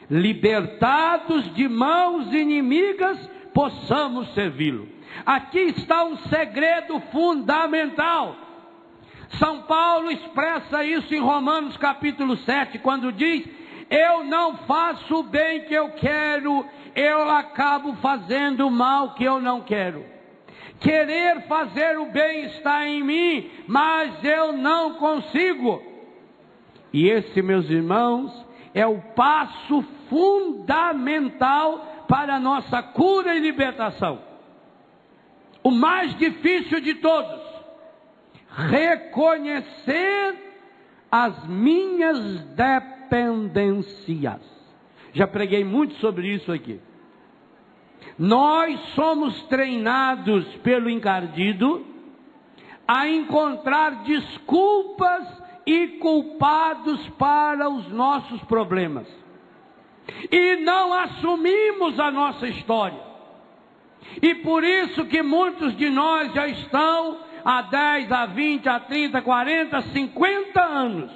libertados de mãos inimigas, possamos servi-lo. Aqui está um segredo fundamental. São Paulo expressa isso em Romanos capítulo 7, quando diz: eu não faço o bem que eu quero, eu acabo fazendo o mal que eu não quero. Querer fazer o bem está em mim, mas eu não consigo. E esse, meus irmãos, é o passo fundamental para a nossa cura e libertação. O mais difícil de todos: reconhecer as minhas dependências. Já preguei muito sobre isso aqui. Nós somos treinados pelo encardido a encontrar desculpas e culpados para os nossos problemas. E não assumimos a nossa história. E por isso que muitos de nós já estão há 10, há 20, há 30, 40, 50 anos,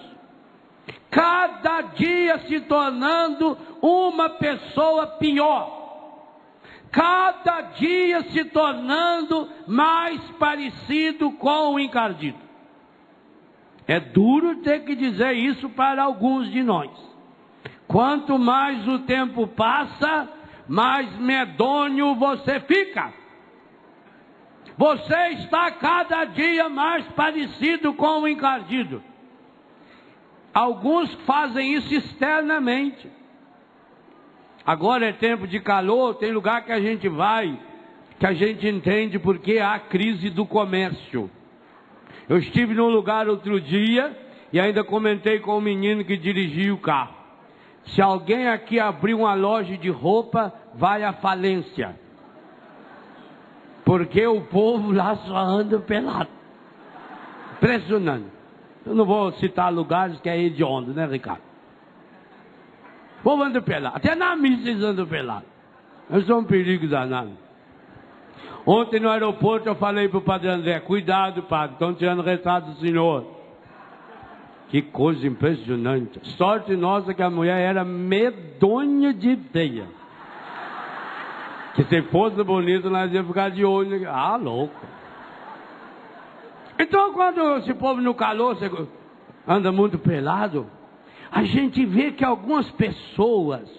cada dia se tornando uma pessoa pior. Cada dia se tornando mais parecido com o encardido. É duro ter que dizer isso para alguns de nós. Quanto mais o tempo passa, mais medonho você fica. Você está cada dia mais parecido com o encardido. Alguns fazem isso externamente. Agora é tempo de calor, tem lugar que a gente vai, que a gente entende porque há crise do comércio. Eu estive num lugar outro dia e ainda comentei com o menino que dirigia o carro. Se alguém aqui abrir uma loja de roupa, vai à falência. Porque o povo lá só anda pelado. Impressionante. Eu não vou citar lugares que é hediondo, né, Ricardo? O povo anda pelado. Até na missa eles andam pelados. Isso é um perigo danado. Ontem no aeroporto eu falei para o padre André: cuidado, padre, estão tirando retrato do senhor. Que coisa impressionante. Sorte nossa que a mulher era medonha de feia. Que se fosse bonito nós ia ficar de olho. Ah, louco. Então quando esse povo no calor anda muito pelado, a gente vê que algumas pessoas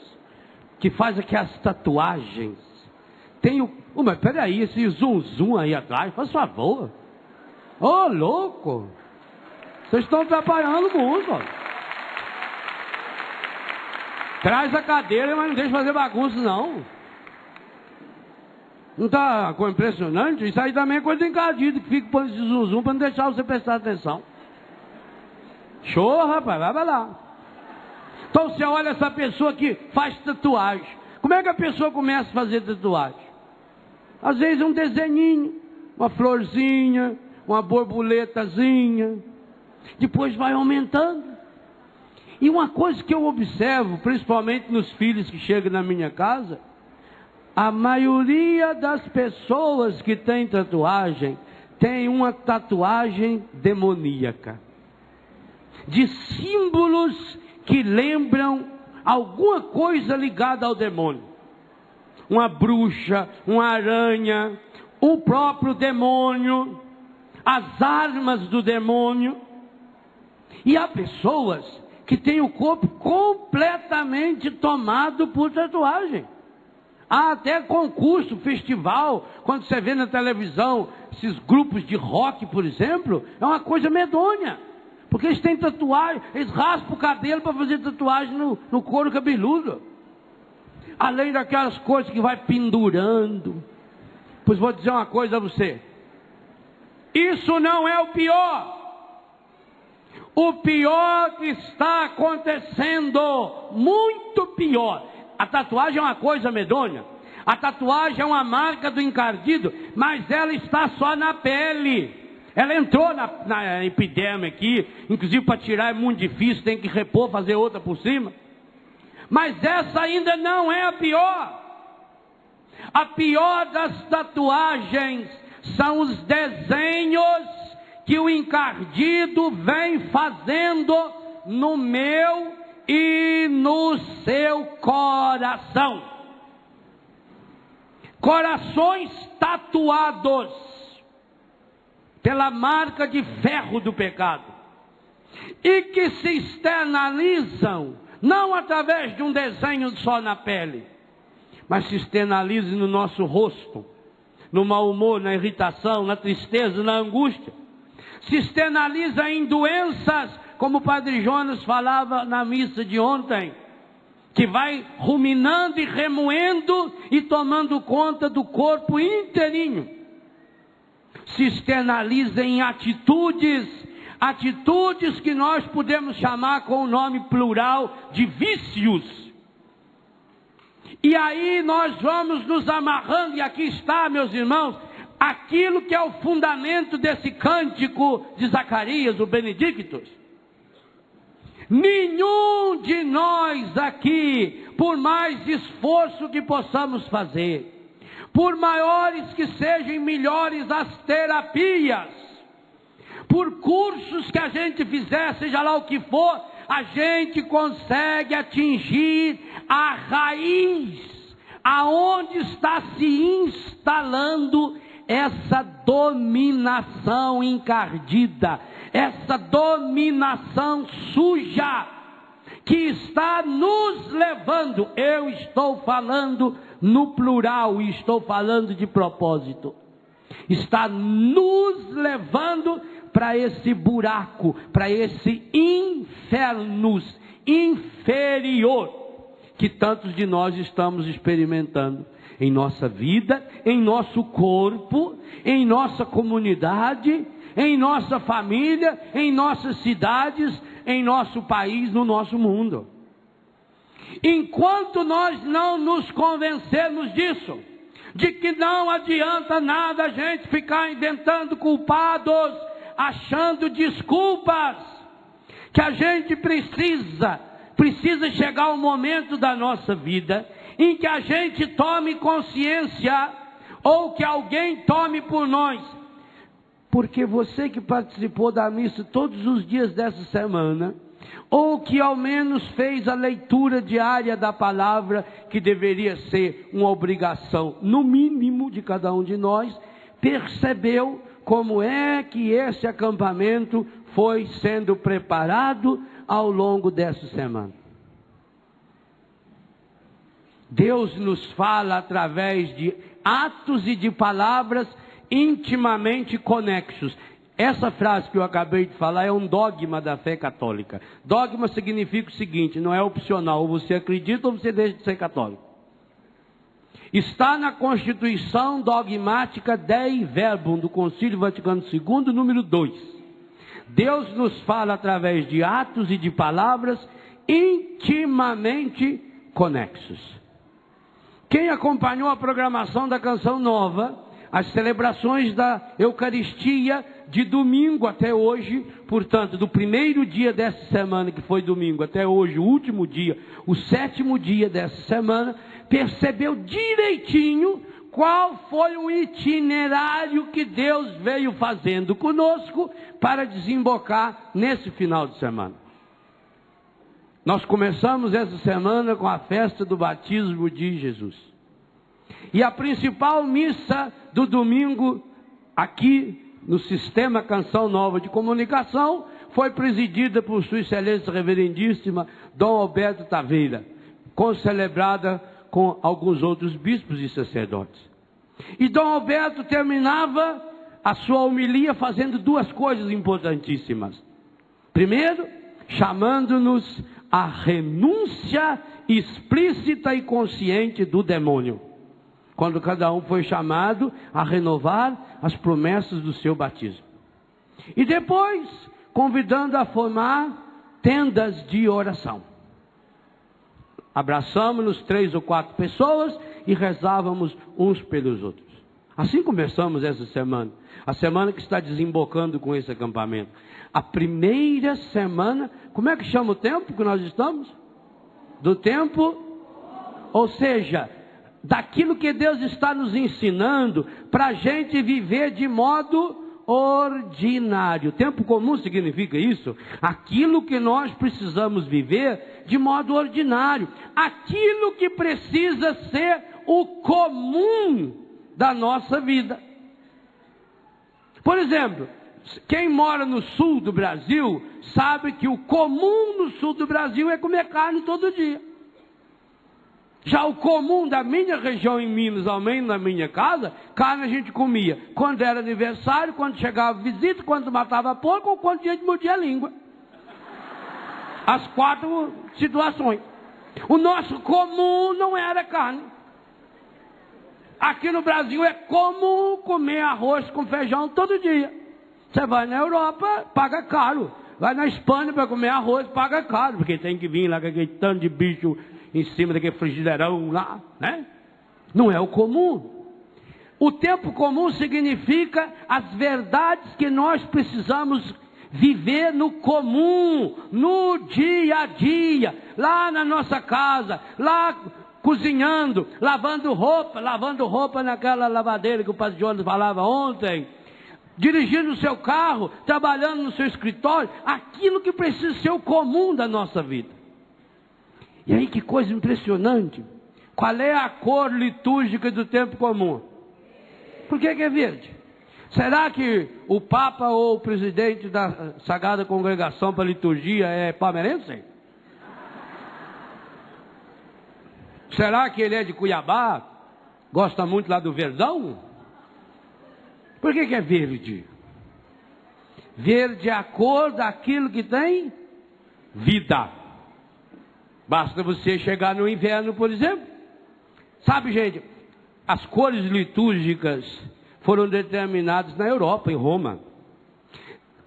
que fazem aquelas tatuagens tem o... mas peraí, esse zum aí atrás, faz favor. Ô, louco. Vocês estão atrapalhando muito, ó. Traz a cadeira, mas não deixa fazer bagunça, não. Não está impressionante? Isso aí também é coisa do encardido, que fica pondo esse zum para não deixar você prestar atenção. Show, rapaz, vai lá. Então você olha essa pessoa que faz tatuagem. Como é que a pessoa começa a fazer tatuagem? Às vezes um desenhinho, uma florzinha, uma borboletazinha. Depois vai aumentando. E uma coisa que eu observo, principalmente nos filhos que chegam na minha casa, a maioria das pessoas que têm tatuagem, tem uma tatuagem demoníaca. De símbolos que lembram alguma coisa ligada ao demônio. Uma bruxa, uma aranha, o próprio demônio, as armas do demônio. E há pessoas que têm o corpo completamente tomado por tatuagem. Há até concurso, festival, quando você vê na televisão, esses grupos de rock, por exemplo, é uma coisa medonha. Porque eles têm tatuagem, eles raspam o cabelo para fazer tatuagem no couro cabeludo. Além daquelas coisas que vai pendurando. Pois vou dizer uma coisa a você. Isso não é o pior. O pior que está acontecendo, muito pior. A tatuagem é uma coisa medonha. A tatuagem é uma marca do encardido, mas ela está só na pele. Ela entrou na epiderme aqui, inclusive para tirar é muito difícil, tem que repor, fazer outra por cima. Mas essa ainda não é a pior. A pior das tatuagens são os desenhos que o encardido vem fazendo no meu e no seu coração. Corações tatuados pela marca de ferro do pecado, e que se externalizam não através de um desenho só na pele, mas se externalizam no nosso rosto, no mau humor, na irritação, na tristeza, na angústia. Se externaliza em doenças, como o Padre Jonas falava na missa de ontem, que vai ruminando e remoendo e tomando conta do corpo inteirinho. Se externaliza em atitudes que nós podemos chamar com o nome plural de vícios. E aí nós vamos nos amarrando, e aqui está, meus irmãos, aquilo que é o fundamento desse cântico de Zacarias, o Benedictus. Nenhum de nós aqui, por mais esforço que possamos fazer, por maiores que sejam, melhores as terapias, por cursos que a gente fizer, seja lá o que for, a gente consegue atingir a raiz, aonde está se instalando essa dominação encardida, essa dominação suja, que está nos levando, eu estou falando no plural e estou falando de propósito, está nos levando para esse buraco, para esse inferno inferior, que tantos de nós estamos experimentando em nossa vida, em nosso corpo, em nossa comunidade, em nossa família, em nossas cidades, em nosso país, no nosso mundo. Enquanto nós não nos convencermos disso, de que não adianta nada a gente ficar inventando culpados, achando desculpas, que a gente precisa chegar um momento da nossa vida em que a gente tome consciência, ou que alguém tome por nós. Porque você que participou da missa todos os dias dessa semana, ou que ao menos fez a leitura diária da palavra, que deveria ser uma obrigação, no mínimo, de cada um de nós, percebeu como é que esse acampamento foi sendo preparado ao longo dessa semana. Deus nos fala através de atos e de palavras intimamente conexos. Essa frase que eu acabei de falar é um dogma da fé católica. Dogma significa o seguinte: não é opcional, ou você acredita ou você deixa de ser católico. Está na Constituição Dogmática Dei Verbum do Concílio Vaticano II, número 2. Deus nos fala através de atos e de palavras intimamente conexos. Quem acompanhou a programação da Canção Nova, as celebrações da Eucaristia de domingo até hoje, portanto, do primeiro dia dessa semana, que foi domingo, até hoje, o último dia, o 7º dia dessa semana, percebeu direitinho qual foi o itinerário que Deus veio fazendo conosco para desembocar nesse final de semana. Nós começamos essa semana com a festa do batismo de Jesus. E a principal missa do domingo, aqui no Sistema Canção Nova de Comunicação, foi presidida por Sua Excelência Reverendíssima Dom Alberto Taveira, concelebrada com alguns outros bispos e sacerdotes. E Dom Alberto terminava a sua homilia fazendo duas coisas importantíssimas. Primeiro, chamando-nos à renúncia explícita e consciente do demônio, quando cada um foi chamado a renovar as promessas do seu batismo. E depois, convidando a formar tendas de oração. Abraçamos-nos 3 ou 4 pessoas e rezávamos uns pelos outros. Assim começamos essa semana, a semana que está desembocando com esse acampamento. A primeira semana, como é que chama o tempo que nós estamos? Do tempo, ou seja, daquilo que Deus está nos ensinando para a gente viver de modo ordinário. Tempo comum significa isso, aquilo que nós precisamos viver de modo ordinário, aquilo que precisa ser o comum da nossa vida. Por exemplo, quem mora no sul do Brasil sabe que o comum no sul do Brasil é comer carne todo dia. Já o comum da minha região em Minas, ao menos na minha casa, carne a gente comia quando era aniversário, quando chegava visita, quando matava porco ou quando a gente mordia a língua. As 4 situações. O nosso comum não era carne. Aqui no Brasil é comum comer arroz com feijão todo dia. Você vai na Europa, paga caro. Vai na Espanha para comer arroz, paga caro, porque tem que vir lá com aquele tanto de bicho em cima daquele frigideirão lá, né? Não é o comum. O tempo comum significa as verdades que nós precisamos viver no comum, no dia a dia, lá na nossa casa, lá cozinhando, lavando roupa naquela lavadeira que o pastor Jonas falava ontem, dirigindo o seu carro, trabalhando no seu escritório, aquilo que precisa ser o comum da nossa vida. E aí que coisa impressionante, qual é a cor litúrgica do tempo comum? Por que é verde? Será que o Papa ou o presidente da Sagrada Congregação para a Liturgia é palmeirense? Será que ele é de Cuiabá? Gosta muito lá do Verdão? Por que é verde? Verde é a cor daquilo que tem vida. Basta você chegar no inverno, por exemplo. Sabe, gente, as cores litúrgicas foram determinadas na Europa, em Roma.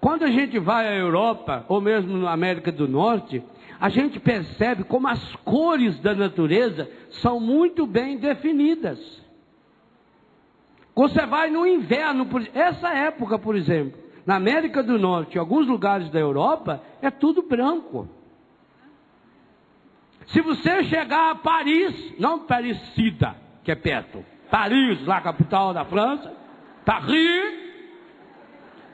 Quando a gente vai à Europa, ou mesmo na América do Norte, a gente percebe como as cores da natureza são muito bem definidas. Você vai no inverno, essa época, por exemplo, na América do Norte, em alguns lugares da Europa, é tudo branco. Se você chegar a Paris, não Paris-Sida, que é perto, Paris, lá capital da França, Paris,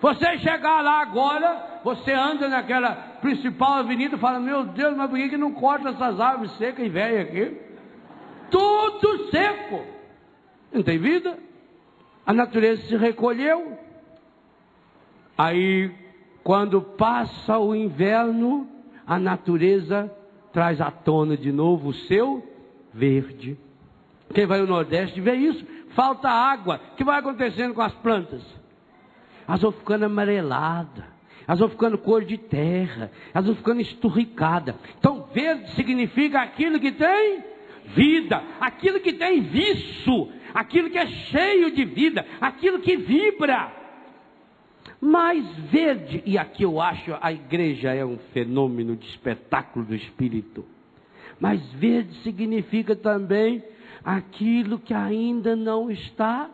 você chegar lá agora, você anda naquela principal avenida e fala, meu Deus, mas por que não corta essas árvores secas e velhas aqui? Tudo seco, não tem vida, a natureza se recolheu. Aí, quando passa o inverno, a natureza traz à tona de novo o seu verde. Quem vai ao Nordeste vê isso, falta água. O que vai acontecendo com as plantas? Elas vão ficando amareladas, elas vão ficando cor de terra, elas vão ficando esturricadas. Então verde significa aquilo que tem vida, aquilo que tem viço, aquilo que é cheio de vida, aquilo que vibra. Mas verde, e aqui eu acho a igreja é um fenômeno de espetáculo do Espírito, mas verde significa também aquilo que ainda não está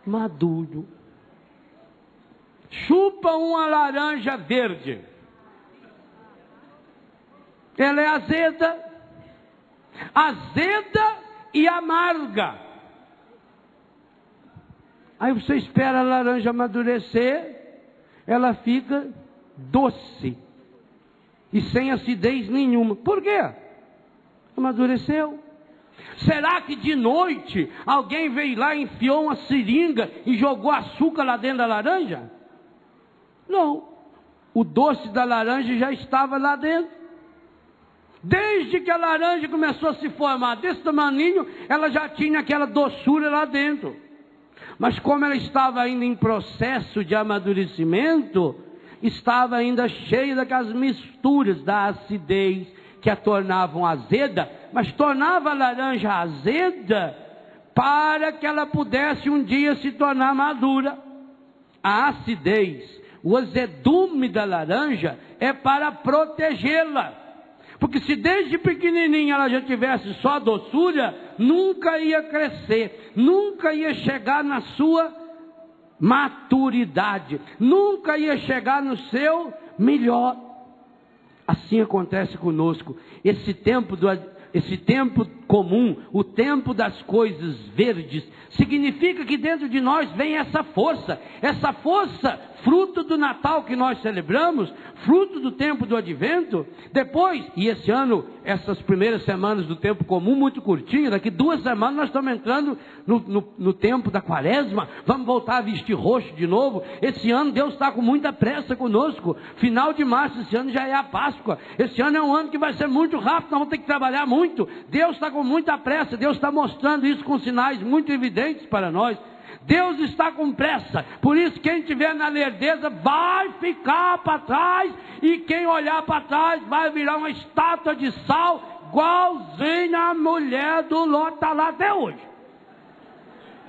maduro. Chupa uma laranja verde, ela é azeda e amarga. Aí você espera a laranja amadurecer, ela fica doce e sem acidez nenhuma. Por quê? Amadureceu. Será que de noite alguém veio lá, enfiou uma seringa e jogou açúcar lá dentro da laranja? Não. O doce da laranja já estava lá dentro. Desde que a laranja começou a se formar desse tamaninho, ela já tinha aquela doçura lá dentro. Mas como ela estava ainda em processo de amadurecimento, estava ainda cheia daquelas misturas da acidez que a tornavam azeda, mas tornava a laranja azeda para que ela pudesse um dia se tornar madura. A acidez, o azedume da laranja é para protegê-la. Porque se desde pequenininha ela já tivesse só doçura, nunca ia crescer, nunca ia chegar na sua maturidade, nunca ia chegar no seu melhor. Assim acontece conosco. Esse tempo comum, o tempo das coisas verdes, significa que dentro de nós vem essa força fruto do Natal que nós celebramos, fruto do tempo do Advento. Depois, e esse ano, essas primeiras semanas do tempo comum, muito curtinho, daqui 2 semanas nós estamos entrando no tempo da Quaresma, vamos voltar a vestir roxo de novo. Esse ano Deus está com muita pressa conosco, final de março, esse ano já é a Páscoa, esse ano é um ano que vai ser muito rápido, nós vamos ter que trabalhar muito. Deus está com muita pressa, Deus está mostrando isso com sinais muito evidentes para nós. Deus está com pressa, por isso quem estiver na lerdeza vai ficar para trás, e quem olhar para trás vai virar uma estátua de sal, igualzinha a mulher do Ló, está lá até hoje.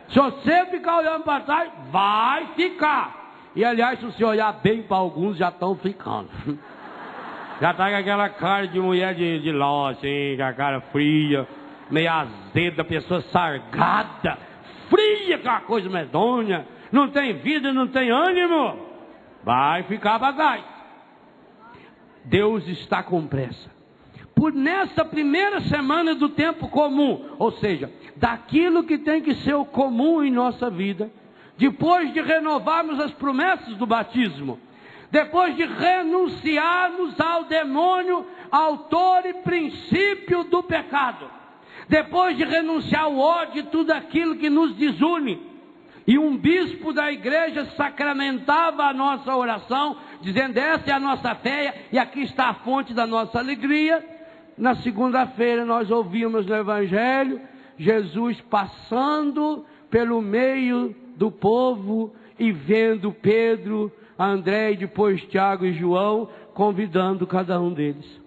Se você ficar olhando para trás, vai ficar. E aliás, se você olhar bem para alguns, já estão ficando. Já está com aquela cara de mulher de Ló, assim, com a cara fria, meio azeda, pessoa sargada, fria, que é uma coisa medonha, não tem vida, não tem ânimo, vai ficar para trás. Deus está com pressa. Por nessa primeira semana do tempo comum, ou seja, daquilo que tem que ser o comum em nossa vida, depois de renovarmos as promessas do batismo, depois de renunciarmos ao demônio, autor e princípio do pecado, depois de renunciar ao ódio e tudo aquilo que nos desune, e um bispo da igreja sacramentava a nossa oração, dizendo: essa é a nossa fé e aqui está a fonte da nossa alegria. Na segunda-feira nós ouvimos no Evangelho Jesus passando pelo meio do povo e vendo Pedro, André e depois Tiago e João, convidando cada um deles: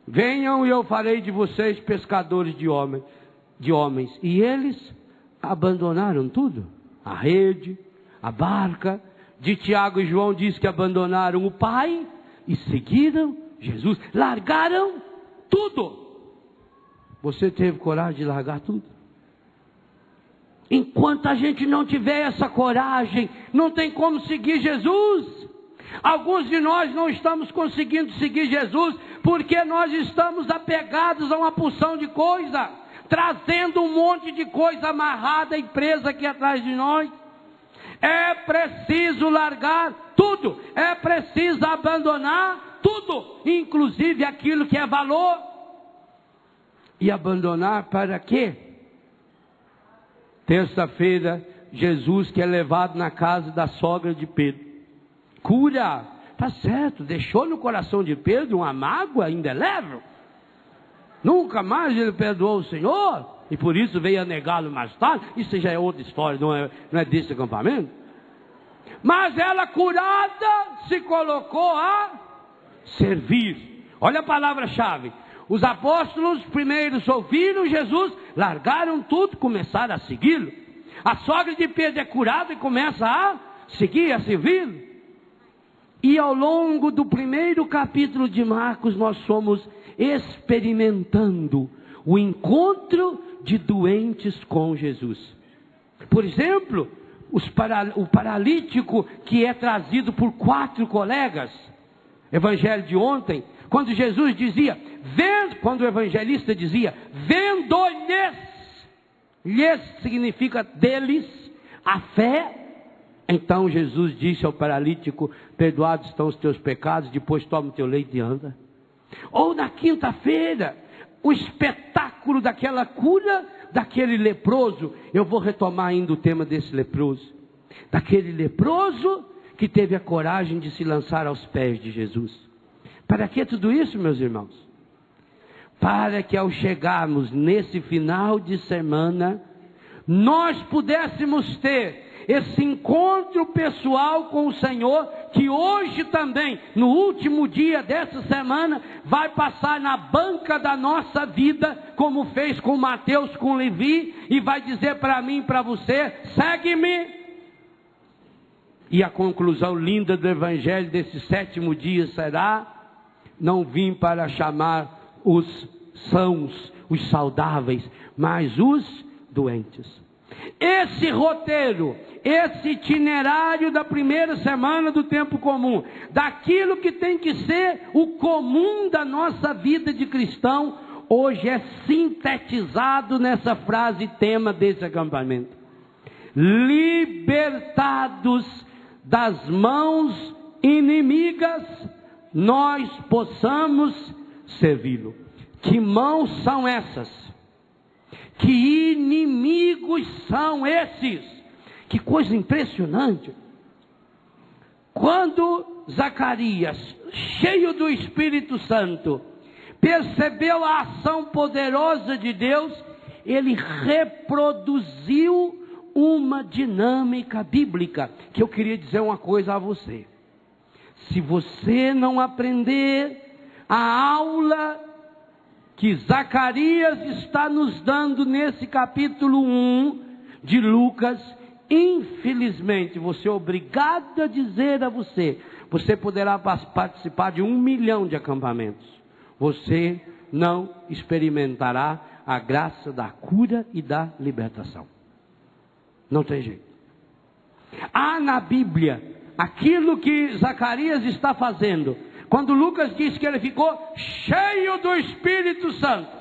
venham e eu farei de vocês pescadores de homens. E eles abandonaram tudo, a rede, a barca. De Tiago e João diz que abandonaram o Pai e seguiram Jesus, largaram tudo. Você teve coragem de largar tudo? Enquanto a gente não tiver essa coragem, não tem como seguir Jesus. Alguns de nós não estamos conseguindo seguir Jesus porque nós estamos apegados a uma porção de coisa, trazendo um monte de coisa amarrada e presa aqui atrás de nós. É preciso largar tudo, é preciso abandonar tudo, inclusive aquilo que é valor. E abandonar para quê? Terça-feira, Jesus que é levado na casa da sogra de Pedro. Cura, tá certo, deixou no coração de Pedro uma mágoa indelével. Nunca mais ele perdoou o Senhor, e por isso veio a negá-lo mais tarde. Isso já é outra história, não é desse acampamento. Mas ela, curada, se colocou a servir. Olha a palavra-chave. Os apóstolos primeiros ouviram Jesus, largaram tudo, começaram a segui-lo. A sogra de Pedro é curada e começa a seguir, a servi-lo. E ao longo do primeiro capítulo de Marcos, nós fomos experimentando o encontro de doentes com Jesus. Por exemplo, o paralítico que é trazido por 4 colegas, evangelho de ontem, quando Jesus dizia, quando o evangelista dizia, vendo-lhes, lhes significa deles, a fé. Então Jesus disse ao paralítico: perdoados estão os teus pecados, depois toma o teu leite e anda. Ou na quinta-feira, o espetáculo daquela cura daquele leproso. Eu vou retomar ainda o tema desse leproso. Daquele leproso que teve a coragem de se lançar aos pés de Jesus. Para que tudo isso, meus irmãos? Para que ao chegarmos nesse final de semana, nós pudéssemos ter esse encontro pessoal com o Senhor, que hoje também, no último dia dessa semana, vai passar na banca da nossa vida, como fez com Mateus, com Levi, e vai dizer para mim e para você: segue-me. E a conclusão linda do evangelho desse 7º dia será: não vim para chamar os sãos, os saudáveis, mas os doentes. Esse roteiro, esse itinerário da primeira semana do tempo comum, daquilo que tem que ser o comum da nossa vida de cristão, hoje é sintetizado nessa frase tema desse acampamento: libertados das mãos inimigas nós possamos servi-lo. Que mãos são essas? Que inimigos são esses? Que coisa impressionante. Quando Zacarias, cheio do Espírito Santo, percebeu a ação poderosa de Deus, ele reproduziu uma dinâmica bíblica, que eu queria dizer uma coisa a você. Se você não aprender a aula que Zacarias está nos dando nesse capítulo 1 de Lucas, infelizmente, você é obrigado a dizer a você, você poderá participar de 1 milhão de acampamentos, você não experimentará a graça da cura e da libertação. Não tem jeito. Há na Bíblia aquilo que Zacarias está fazendo. Quando Lucas diz que ele ficou cheio do Espírito Santo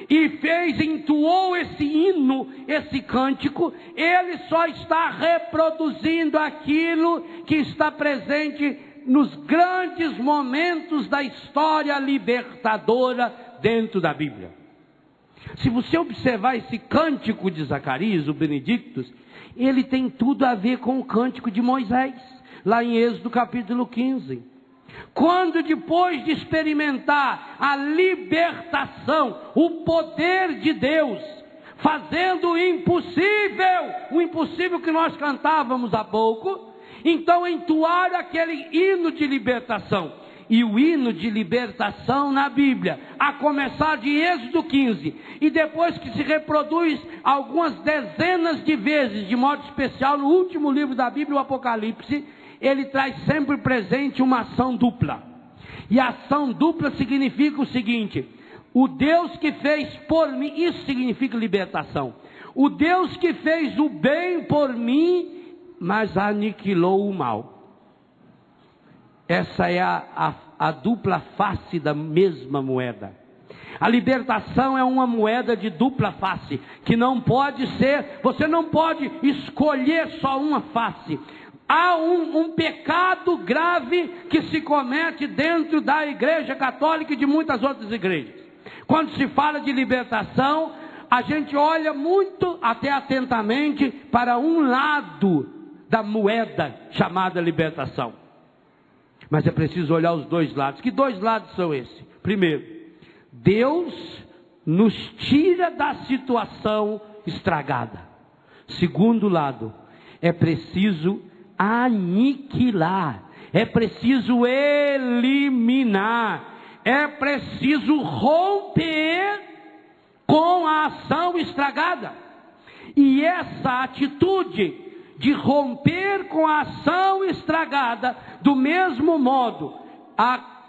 e entoou esse hino, esse cântico, ele só está reproduzindo aquilo que está presente nos grandes momentos da história libertadora dentro da Bíblia. Se você observar esse cântico de Zacarias, o Benedictus, ele tem tudo a ver com o cântico de Moisés, lá em Êxodo capítulo 15. Quando depois de experimentar a libertação, o poder de Deus, fazendo o impossível que nós cantávamos há pouco, então entoaram aquele hino de libertação. E o hino de libertação na Bíblia, a começar de Êxodo 15, e depois que se reproduz algumas dezenas de vezes, de modo especial no último livro da Bíblia, o Apocalipse, ele traz sempre presente uma ação dupla. E a ação dupla significa o seguinte: o Deus que fez por mim, isso significa libertação. O Deus que fez o bem por mim, mas aniquilou o mal. Essa é a dupla face da mesma moeda. A libertação é uma moeda de dupla face, que não pode ser, você não pode escolher só uma face. Há um pecado grave que se comete dentro da Igreja Católica e de muitas outras igrejas. Quando se fala de libertação, a gente olha muito, até atentamente, para um lado da moeda chamada libertação. Mas é preciso olhar os dois lados. Que dois lados são esses? Primeiro, Deus nos tira da situação estragada. Segundo lado, é preciso aniquilar, é preciso eliminar, é preciso romper com a ação estragada. E essa atitude de romper com a ação estragada, do mesmo modo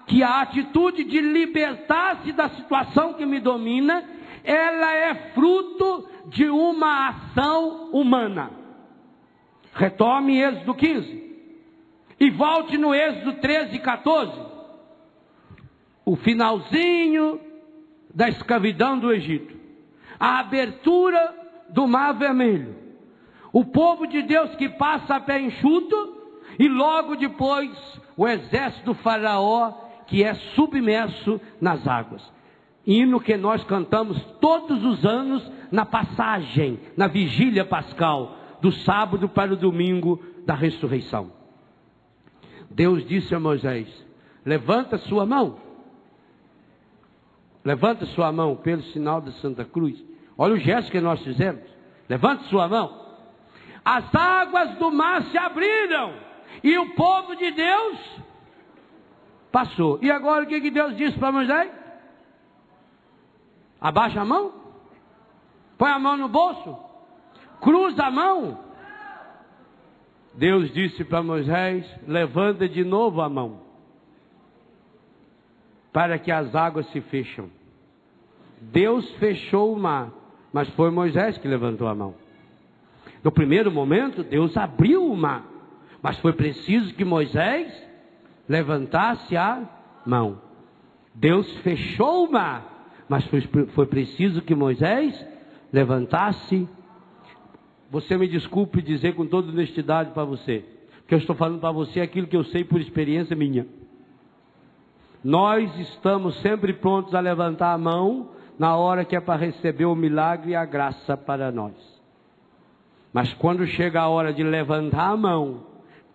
que a atitude de libertar-se da situação que me domina, ela é fruto de uma ação humana. Retome Êxodo 15 e volte no Êxodo 13 e 14, o finalzinho da escravidão do Egito, a abertura do Mar Vermelho, o povo de Deus que passa a pé enxuto, e logo depois o exército do Faraó que é submerso nas águas. Hino que nós cantamos todos os anos na passagem, na vigília pascal, do sábado para o domingo da ressurreição. Deus disse a Moisés: levanta sua mão. Levanta sua mão pelo sinal da Santa Cruz. Olha o gesto que nós fizemos. Levanta sua mão. As águas do mar se abriram e o povo de Deus passou. E agora o que Deus disse para Moisés? Abaixa a mão. Põe a mão no bolso. Cruza a mão. Deus disse para Moisés: levanta de novo a mão, para que as águas se fecham. Deus fechou o mar, mas foi Moisés que levantou a mão. No primeiro momento, Deus abriu o mar, mas foi preciso que Moisés levantasse a mão. Deus fechou o mar, mas foi preciso que Moisés levantasse. Você me desculpe dizer com toda honestidade para você, que eu estou falando para você é aquilo que eu sei por experiência minha. Nós estamos sempre prontos a levantar a mão na hora que é para receber o milagre e a graça para nós. Mas quando chega a hora de levantar a mão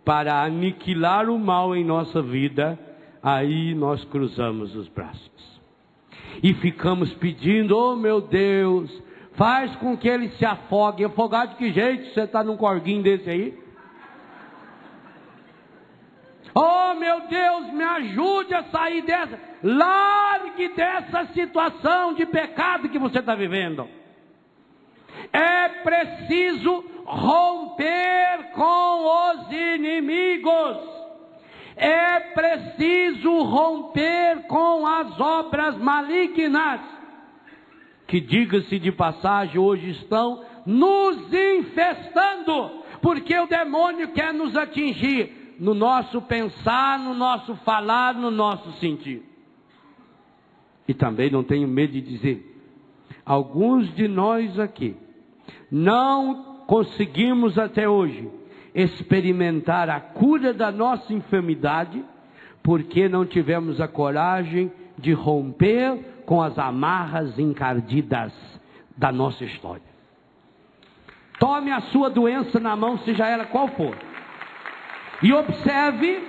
para aniquilar o mal em nossa vida, aí nós cruzamos os braços e ficamos pedindo: oh meu Deus, faz com que ele se afogue. Afogar de que jeito? Você está num corguinho desse aí? Oh meu Deus, me ajude a sair dessa. Largue dessa situação de pecado que você está vivendo. É preciso romper com os inimigos. É preciso romper com as obras malignas, que, diga-se de passagem, hoje estão nos infestando, porque o demônio quer nos atingir no nosso pensar, no nosso falar, no nosso sentir. E também não tenho medo de dizer, alguns de nós aqui não conseguimos até hoje experimentar a cura da nossa enfermidade, porque não tivemos a coragem de romper com as amarras encardidas da nossa história. Tome a sua doença na mão, seja ela qual for, e observe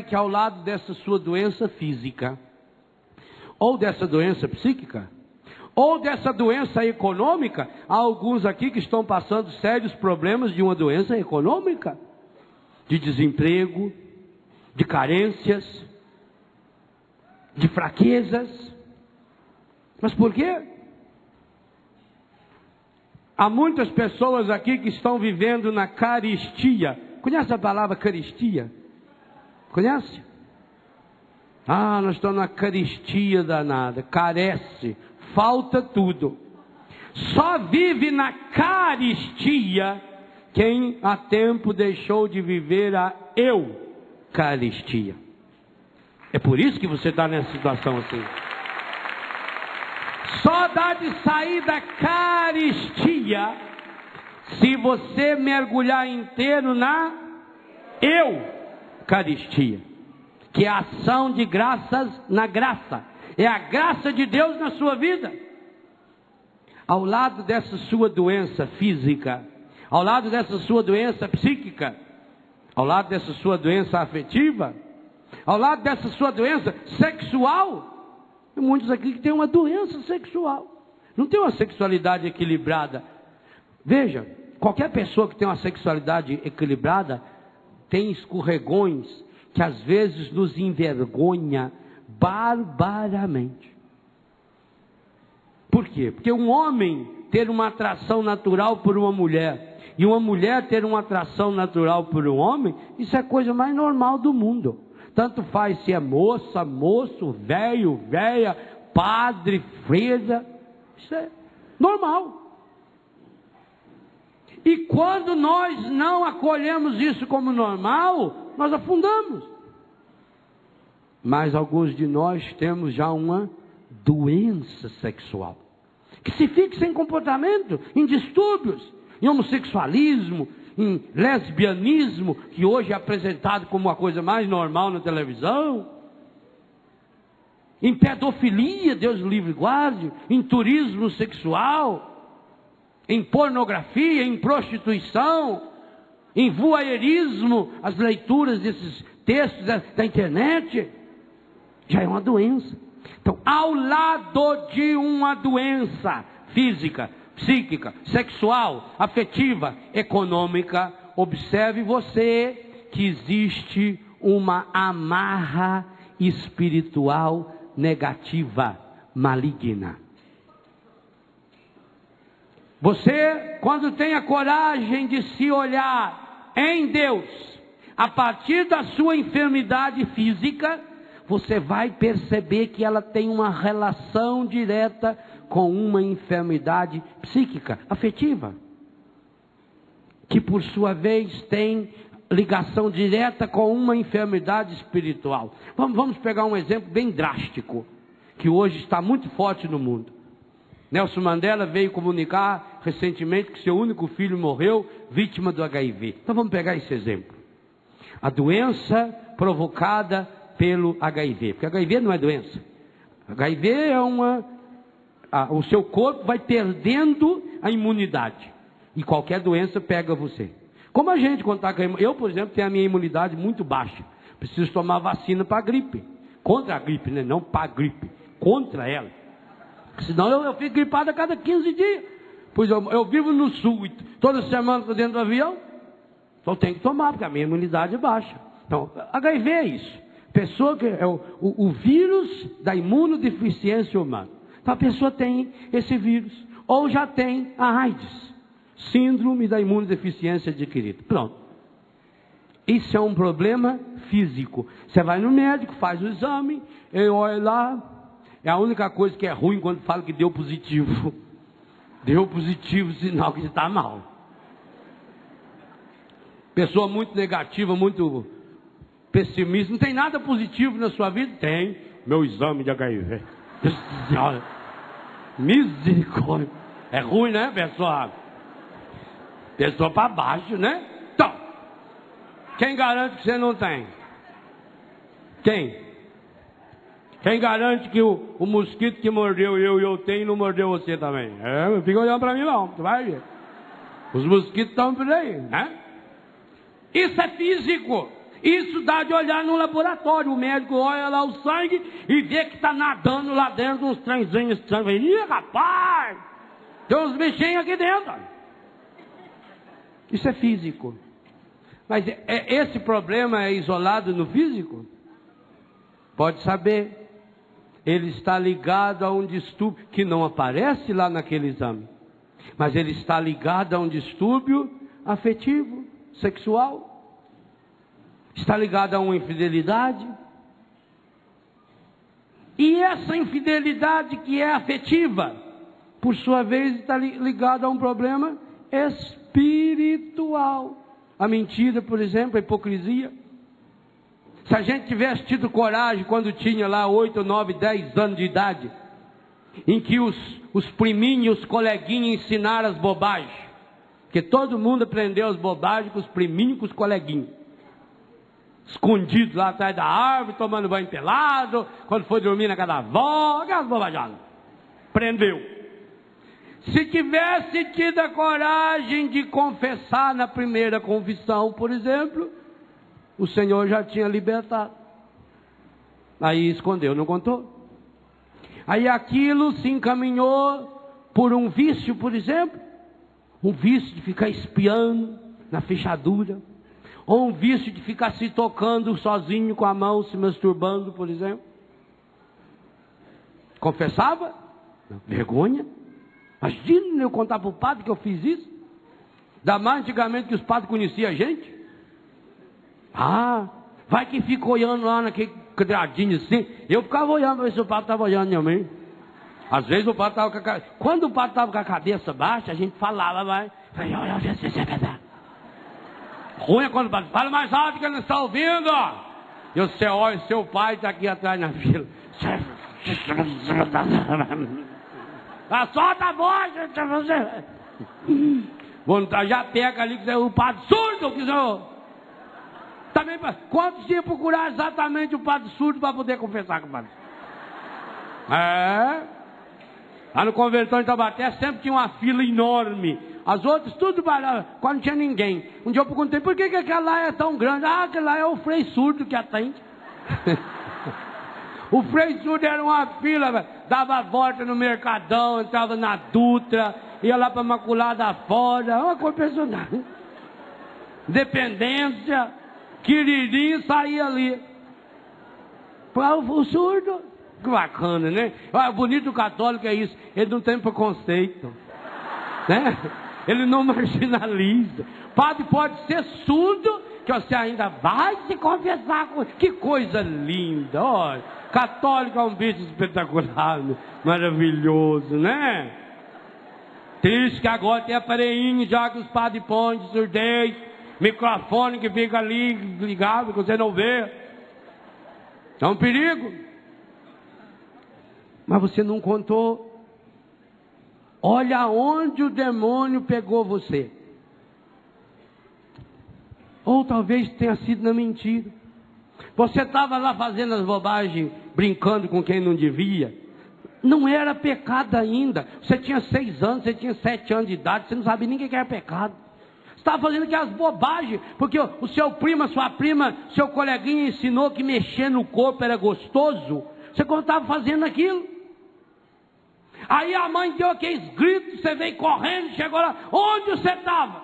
que ao lado dessa sua doença física, ou dessa doença psíquica, ou dessa doença econômica, há alguns aqui que estão passando sérios problemas de uma doença econômica, de desemprego, de carências, de fraquezas. Mas por quê? Há muitas pessoas aqui que estão vivendo na caristia. Conhece a palavra caristia? Conhece? Ah, nós estamos na caristia danada. Carece, falta tudo. Só vive na caristia quem há tempo deixou de viver a eucaristia. É por isso que você está nessa situação assim. Só dá de sair da caristia se você mergulhar inteiro na eucaristia, que é a ação de graças na graça. É a graça de Deus na sua vida. Ao lado dessa sua doença física, ao lado dessa sua doença psíquica, ao lado dessa sua doença afetiva, ao lado dessa sua doença sexual, tem muitos aqui que têm uma doença sexual, não tem uma sexualidade equilibrada. Veja, qualquer pessoa que tem uma sexualidade equilibrada tem escorregões que às vezes nos envergonha barbaramente. Por quê? Porque um homem ter uma atração natural por uma mulher e uma mulher ter uma atração natural por um homem, isso é a coisa mais normal do mundo. Tanto faz se é moça, moço, velho, velha, padre, freira, isso é normal. E quando nós não acolhemos isso como normal, nós afundamos. Mas alguns de nós temos já uma doença sexual, que se fixa em comportamento, em distúrbios, em homossexualismo, em lesbianismo, que hoje é apresentado como a coisa mais normal na televisão, em pedofilia, Deus livre e guarde, em turismo sexual, em pornografia, em prostituição, em voyeurismo, as leituras desses textos da internet, já é uma doença. Então, ao lado de uma doença física, psíquica, sexual, afetiva, econômica, observe você que existe uma amarra espiritual negativa, maligna. Você, quando tem a coragem de se olhar em Deus, a partir da sua enfermidade física, você vai perceber que ela tem uma relação direta com uma enfermidade psíquica, afetiva, que por sua vez tem ligação direta com uma enfermidade espiritual. Vamos pegar um exemplo bem drástico, que hoje está muito forte no mundo. Nelson Mandela veio comunicar recentemente que seu único filho morreu vítima do HIV. Então vamos pegar esse exemplo. A doença provocada pelo HIV. Porque HIV não é doença. HIV é o seu corpo vai perdendo a imunidade. E qualquer doença pega você. Como a gente, quando está com a imunidade. Eu, por exemplo, tenho a minha imunidade muito baixa. Preciso tomar vacina para a gripe. Contra a gripe, né? Não para a gripe. Contra ela. Senão eu fico gripado a cada 15 dias. Pois eu vivo no sul. E toda semana estou dentro do avião. Então tenho que tomar, porque a minha imunidade é baixa. Então, HIV é isso. Pessoa que é o vírus da imunodeficiência humana. Então a pessoa tem esse vírus. Ou já tem a AIDS. Síndrome da imunodeficiência adquirida. Pronto. Isso é um problema físico. Você vai no médico, faz o exame, ele olha lá. É a única coisa que é ruim quando fala que deu positivo. Deu positivo, sinal que está mal. Pessoa muito negativa, muito pessimista. Não tem nada positivo na sua vida? Tem. Meu exame de HIV. Misericórdia. É ruim, né, pessoal? Pessoa para baixo, né? Então, quem garante que você não tem? Quem? Quem garante que o mosquito que mordeu eu tenho não mordeu você também? Não fica olhando para mim não, tu vai ver. Os mosquitos estão por aí, né? Isso é físico. Isso dá de olhar no laboratório. O médico olha lá o sangue e vê que está nadando lá dentro uns trenzinhos estranhos. Ih, rapaz, tem uns bichinhos aqui dentro. Isso é físico. Mas esse problema é isolado no físico? Pode saber. Ele está ligado a um distúrbio que não aparece lá naquele exame. Mas ele está ligado a um distúrbio afetivo, sexual. Está ligado a uma infidelidade. E essa infidelidade que é afetiva, por sua vez, está ligada a um problema espiritual. A mentira, por exemplo, a hipocrisia. Se a gente tivesse tido coragem quando tinha lá 8, 9, 10 anos de idade, em que os priminhos, os coleguinhas ensinaram as bobagens, porque todo mundo aprendeu as bobagens com os priminhos e com os coleguinhas, escondidos lá atrás da árvore, tomando banho pelado, quando foi dormir na casa da avó, aquelas bobagens. Aprendeu. Se tivesse tido a coragem de confessar na primeira confissão, por exemplo, o Senhor já tinha libertado. Aí escondeu, não contou? Aí aquilo se encaminhou por um vício, por exemplo. Um vício de ficar espiando na fechadura. Ou um vício de ficar se tocando sozinho com a mão, se masturbando, por exemplo. Confessava? Não. Vergonha. Imagina eu contar para o padre que eu fiz isso. Da mais antigamente que os padres conheciam a gente. Vai que fica olhando lá naquele quadradinho assim. Eu ficava olhando para ver se o padre estava olhando em mim. Às vezes o padre estava com a cabeça. Quando o padre estava com a cabeça baixa, a gente falava, vai. Olha, se é verdade. Ruim é quando o padre fala mais alto que ele não está ouvindo. E você olha, seu pai está aqui atrás na fila. Solta a voz. Já pega ali que o padre surdo que senhor. Também, quantos dias procurar exatamente o padre surdo para poder confessar com o padre? Lá no convertão de Taubaté sempre tinha uma fila enorme. As outras tudo barato, quase não tinha ninguém. Um dia eu perguntei, por que aquela lá é tão grande? Aquela lá é o frei surdo que atende. O frei surdo era uma fila, dava a volta no Mercadão, entrava na Dutra, ia lá para Maculada fora, uma coisa impressionante. Dependência, queririnho, saía ali. O surdo, que bacana, né? Bonito católico é isso, ele não tem preconceito, né? Ele não marginaliza. Padre pode ser surdo, que você ainda vai se confessar com... Que coisa linda, olha. Católico é um bicho espetacular, maravilhoso, né? Triste que agora tem aparelhinho já que os padres põem de surdez, microfone que fica ali ligado, que você não vê. É um perigo. Mas você não contou. Olha onde o demônio pegou você. Ou talvez tenha sido na mentira. Você estava lá fazendo as bobagens, brincando com quem não devia. Não era pecado ainda. Você tinha 6 anos, você tinha 7 anos de idade, você não sabia nem o que era pecado. Você estava fazendo aquelas bobagens, porque o seu primo, a sua prima, seu coleguinha ensinou que mexer no corpo era gostoso. Você estava fazendo aquilo. Aí a mãe deu aqueles gritos, você veio correndo, chegou lá, onde você estava?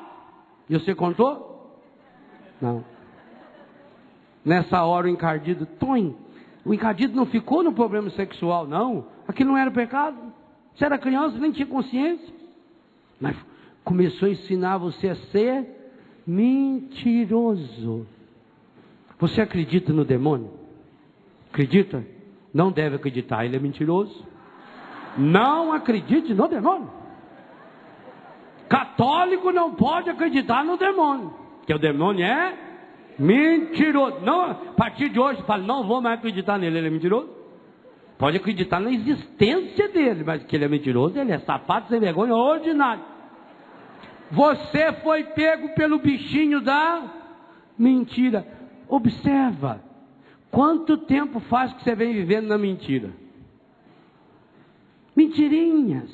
E você contou? Não. Nessa hora o encardido, o encardido não ficou no problema sexual, não. Aquilo não era pecado. Você era criança, nem tinha consciência. Mas começou a ensinar você a ser mentiroso. Você acredita no demônio? Acredita? Não deve acreditar, ele é mentiroso. Não acredite no demônio. Católico não pode acreditar no demônio, porque o demônio é mentiroso. Não, a partir de hoje, fala, não vou mais acreditar nele, ele é mentiroso. Pode acreditar na existência dele, mas que ele é mentiroso, ele é safado, sem vergonha, ordinário. Você foi pego pelo bichinho da mentira. Observa, quanto tempo faz que você vem vivendo na mentira? Mentirinhas,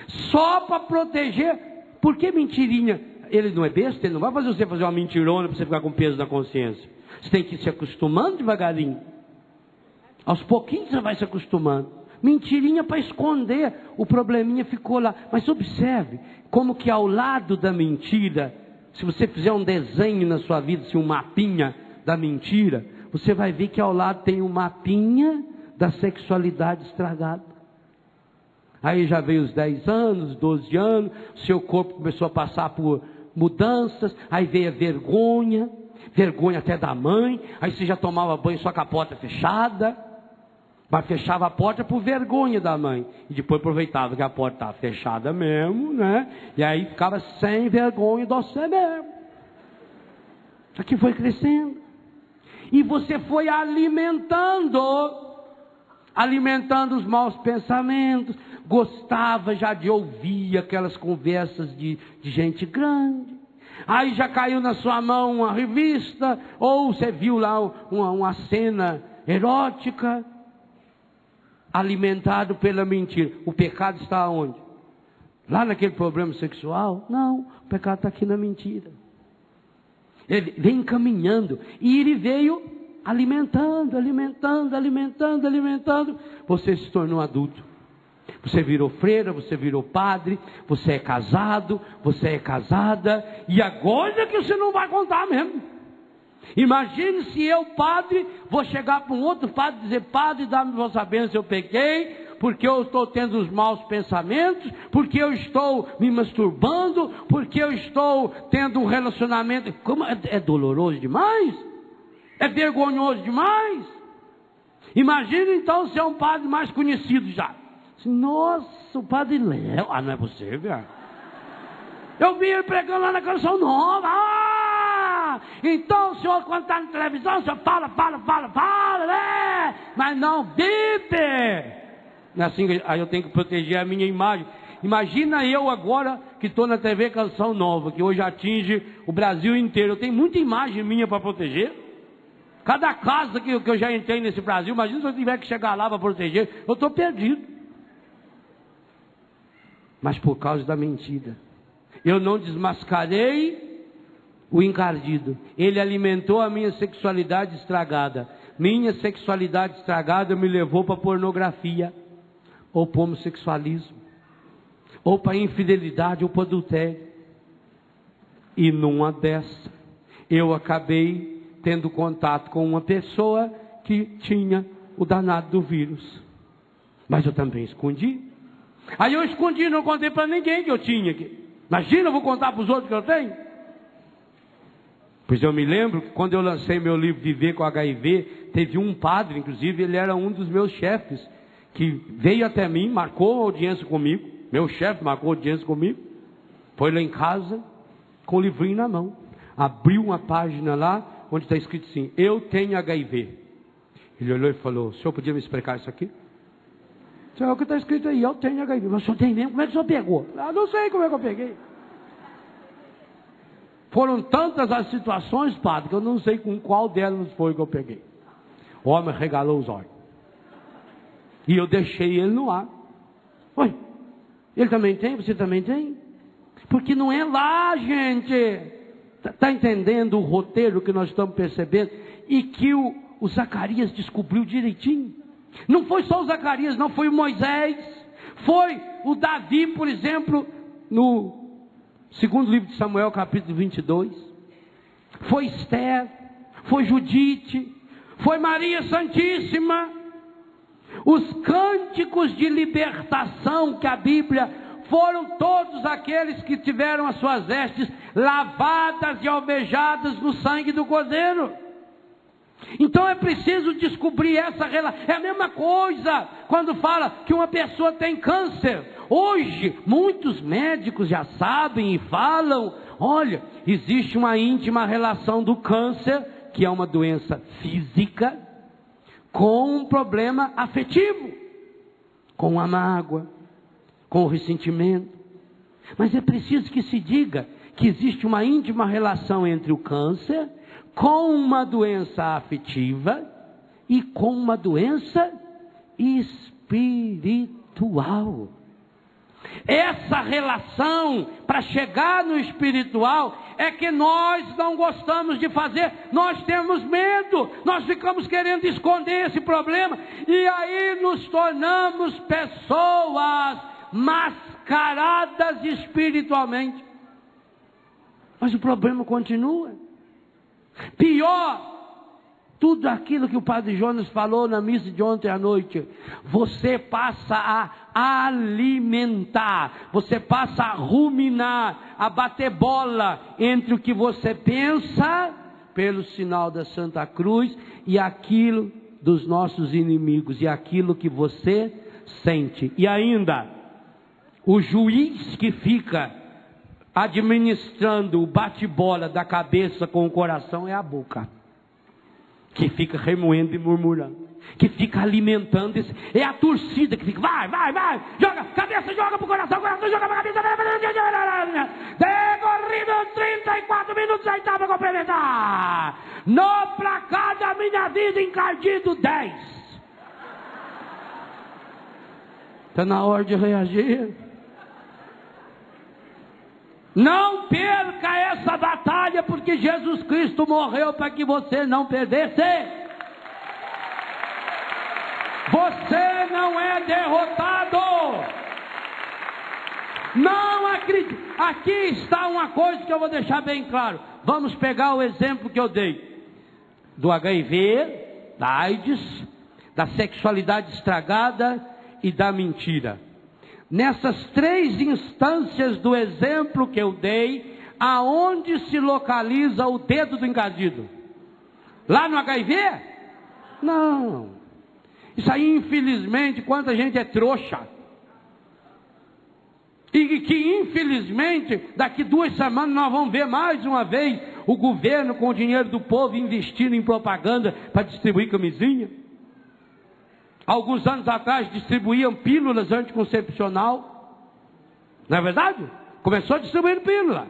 só para proteger. Por que mentirinha? Ele não é besta, ele não vai fazer você fazer uma mentirona para você ficar com peso na consciência. Você tem que ir se acostumando devagarinho. Aos pouquinhos você vai se acostumando. Mentirinha para esconder, o probleminha ficou lá. Mas observe, como que ao lado da mentira, se você fizer um desenho na sua vida, assim, um mapinha da mentira, você vai ver que ao lado tem um mapinha da sexualidade estragada. Aí já veio os 10 anos, 12 anos, seu corpo começou a passar por mudanças, aí veio a vergonha até da mãe, aí você já tomava banho só com a porta fechada, mas fechava a porta por vergonha da mãe, e depois aproveitava que a porta estava fechada mesmo, né? E aí ficava sem vergonha de você mesmo. Isso aqui foi crescendo, e você foi alimentando os maus pensamentos. Gostava já de ouvir aquelas conversas de gente grande. Aí já caiu na sua mão uma revista, ou você viu lá uma cena erótica, alimentado pela mentira. O pecado está onde? Lá naquele problema sexual? Não, o pecado está aqui na mentira. Ele vem caminhando, e ele veio alimentando. Você se tornou adulto. Você virou freira, você virou padre, você é casado, você é casada, e agora que você não vai contar mesmo. Imagine se eu, padre, vou chegar para um outro padre e dizer, padre, dá-me vossa bênção, eu pequei, porque eu estou tendo os maus pensamentos, porque eu estou me masturbando, porque eu estou tendo um relacionamento. Como é doloroso demais? É vergonhoso demais? Imagine então se é um padre mais conhecido já. Nossa, o padre Léo. Ah, não é possível. Eu vi ele pregando lá na Canção Nova. Então o senhor, quando está na televisão, o senhor fala, né? Mas não vive. Assim, aí eu tenho que proteger a minha imagem. Imagina eu agora que estou na TV Canção Nova, que hoje atinge o Brasil inteiro. Eu tenho muita imagem minha para proteger. Cada casa que eu já entrei nesse Brasil, imagina se eu tiver que chegar lá para proteger. Eu estou perdido. Mas por causa da mentira, eu não desmascarei o encardido. Ele alimentou a minha sexualidade estragada. Minha sexualidade estragada me levou para pornografia, ou para homossexualismo, ou para infidelidade, ou para adultério. E numa dessa, eu acabei tendo contato com uma pessoa que tinha o danado do vírus. Mas eu também escondi. Aí eu escondi, não contei para ninguém que eu tinha aqui. Imagina, eu vou contar para os outros que eu tenho. Pois eu me lembro que quando eu lancei meu livro Viver com HIV, teve um padre, inclusive ele era um dos meus chefes, que veio até mim, marcou audiência comigo. Meu chefe marcou audiência comigo. Foi lá em casa, com o livrinho na mão. Abriu uma página lá, onde está escrito assim, eu tenho HIV. Ele olhou e falou, o senhor podia me explicar isso aqui? Isso é o que está escrito aí, eu tenho HIV. Mas o senhor tem mesmo? Como é que o senhor pegou? Ah, não sei como é que eu peguei. Foram tantas as situações, padre, que eu não sei com qual delas foi que eu peguei. O homem regalou os olhos. E eu deixei ele no ar. Oi, ele também tem? Você também tem? Porque não é lá, gente. Está entendendo o roteiro que nós estamos percebendo? E que o Zacarias descobriu direitinho. Não foi só o Zacarias, não, foi o Moisés. Foi o Davi, por exemplo, no segundo livro de Samuel, capítulo 22. Foi Esther, foi Judite, foi Maria Santíssima. Os cânticos de libertação que a Bíblia, foram todos aqueles que tiveram as suas vestes lavadas e alvejadas no sangue do Cordeiro. Então é preciso descobrir essa relação. É a mesma coisa quando fala que uma pessoa tem câncer. Hoje, muitos médicos já sabem e falam, olha, existe uma íntima relação do câncer, que é uma doença física, com um problema afetivo, com a mágoa, com o ressentimento. Mas é preciso que se diga que existe uma íntima relação entre o câncer com uma doença afetiva e com uma doença espiritual. Essa relação, para chegar no espiritual, é que nós não gostamos de fazer. Nós temos medo, nós ficamos querendo esconder esse problema, e aí nos tornamos pessoas mascaradas espiritualmente. Mas o problema continua. Pior, tudo aquilo que o Padre Jonas falou na missa de ontem à noite, você passa a alimentar, você passa a ruminar, a bater bola entre o que você pensa, pelo sinal da Santa Cruz, e aquilo dos nossos inimigos, e aquilo que você sente. E ainda, o juiz que fica administrando o bate-bola da cabeça com o coração é a boca, que fica remoendo e murmurando, que fica alimentando esse, é a torcida que fica, vai, joga, cabeça joga pro coração joga pra cabeça, decorrido 34 minutos, aí tá pra complementar, no placar da minha vida encardido 10, tá na hora de reagir. Não perca essa batalha, porque Jesus Cristo morreu para que você não perdesse. Você não é derrotado. Não acredite. Aqui está uma coisa que eu vou deixar bem claro. Vamos pegar o exemplo que eu dei do HIV, da AIDS, da sexualidade estragada e da mentira. Nessas três instâncias do exemplo que eu dei, aonde se localiza o dedo do encardido? Lá no HIV? Não. Isso aí, infelizmente, quanta gente é trouxa. E que, infelizmente, daqui 2 semanas nós vamos ver mais uma vez o governo com o dinheiro do povo investindo em propaganda para distribuir camisinha. Alguns anos atrás distribuíam pílulas anticoncepcional. Não é verdade? Começou distribuindo pílula.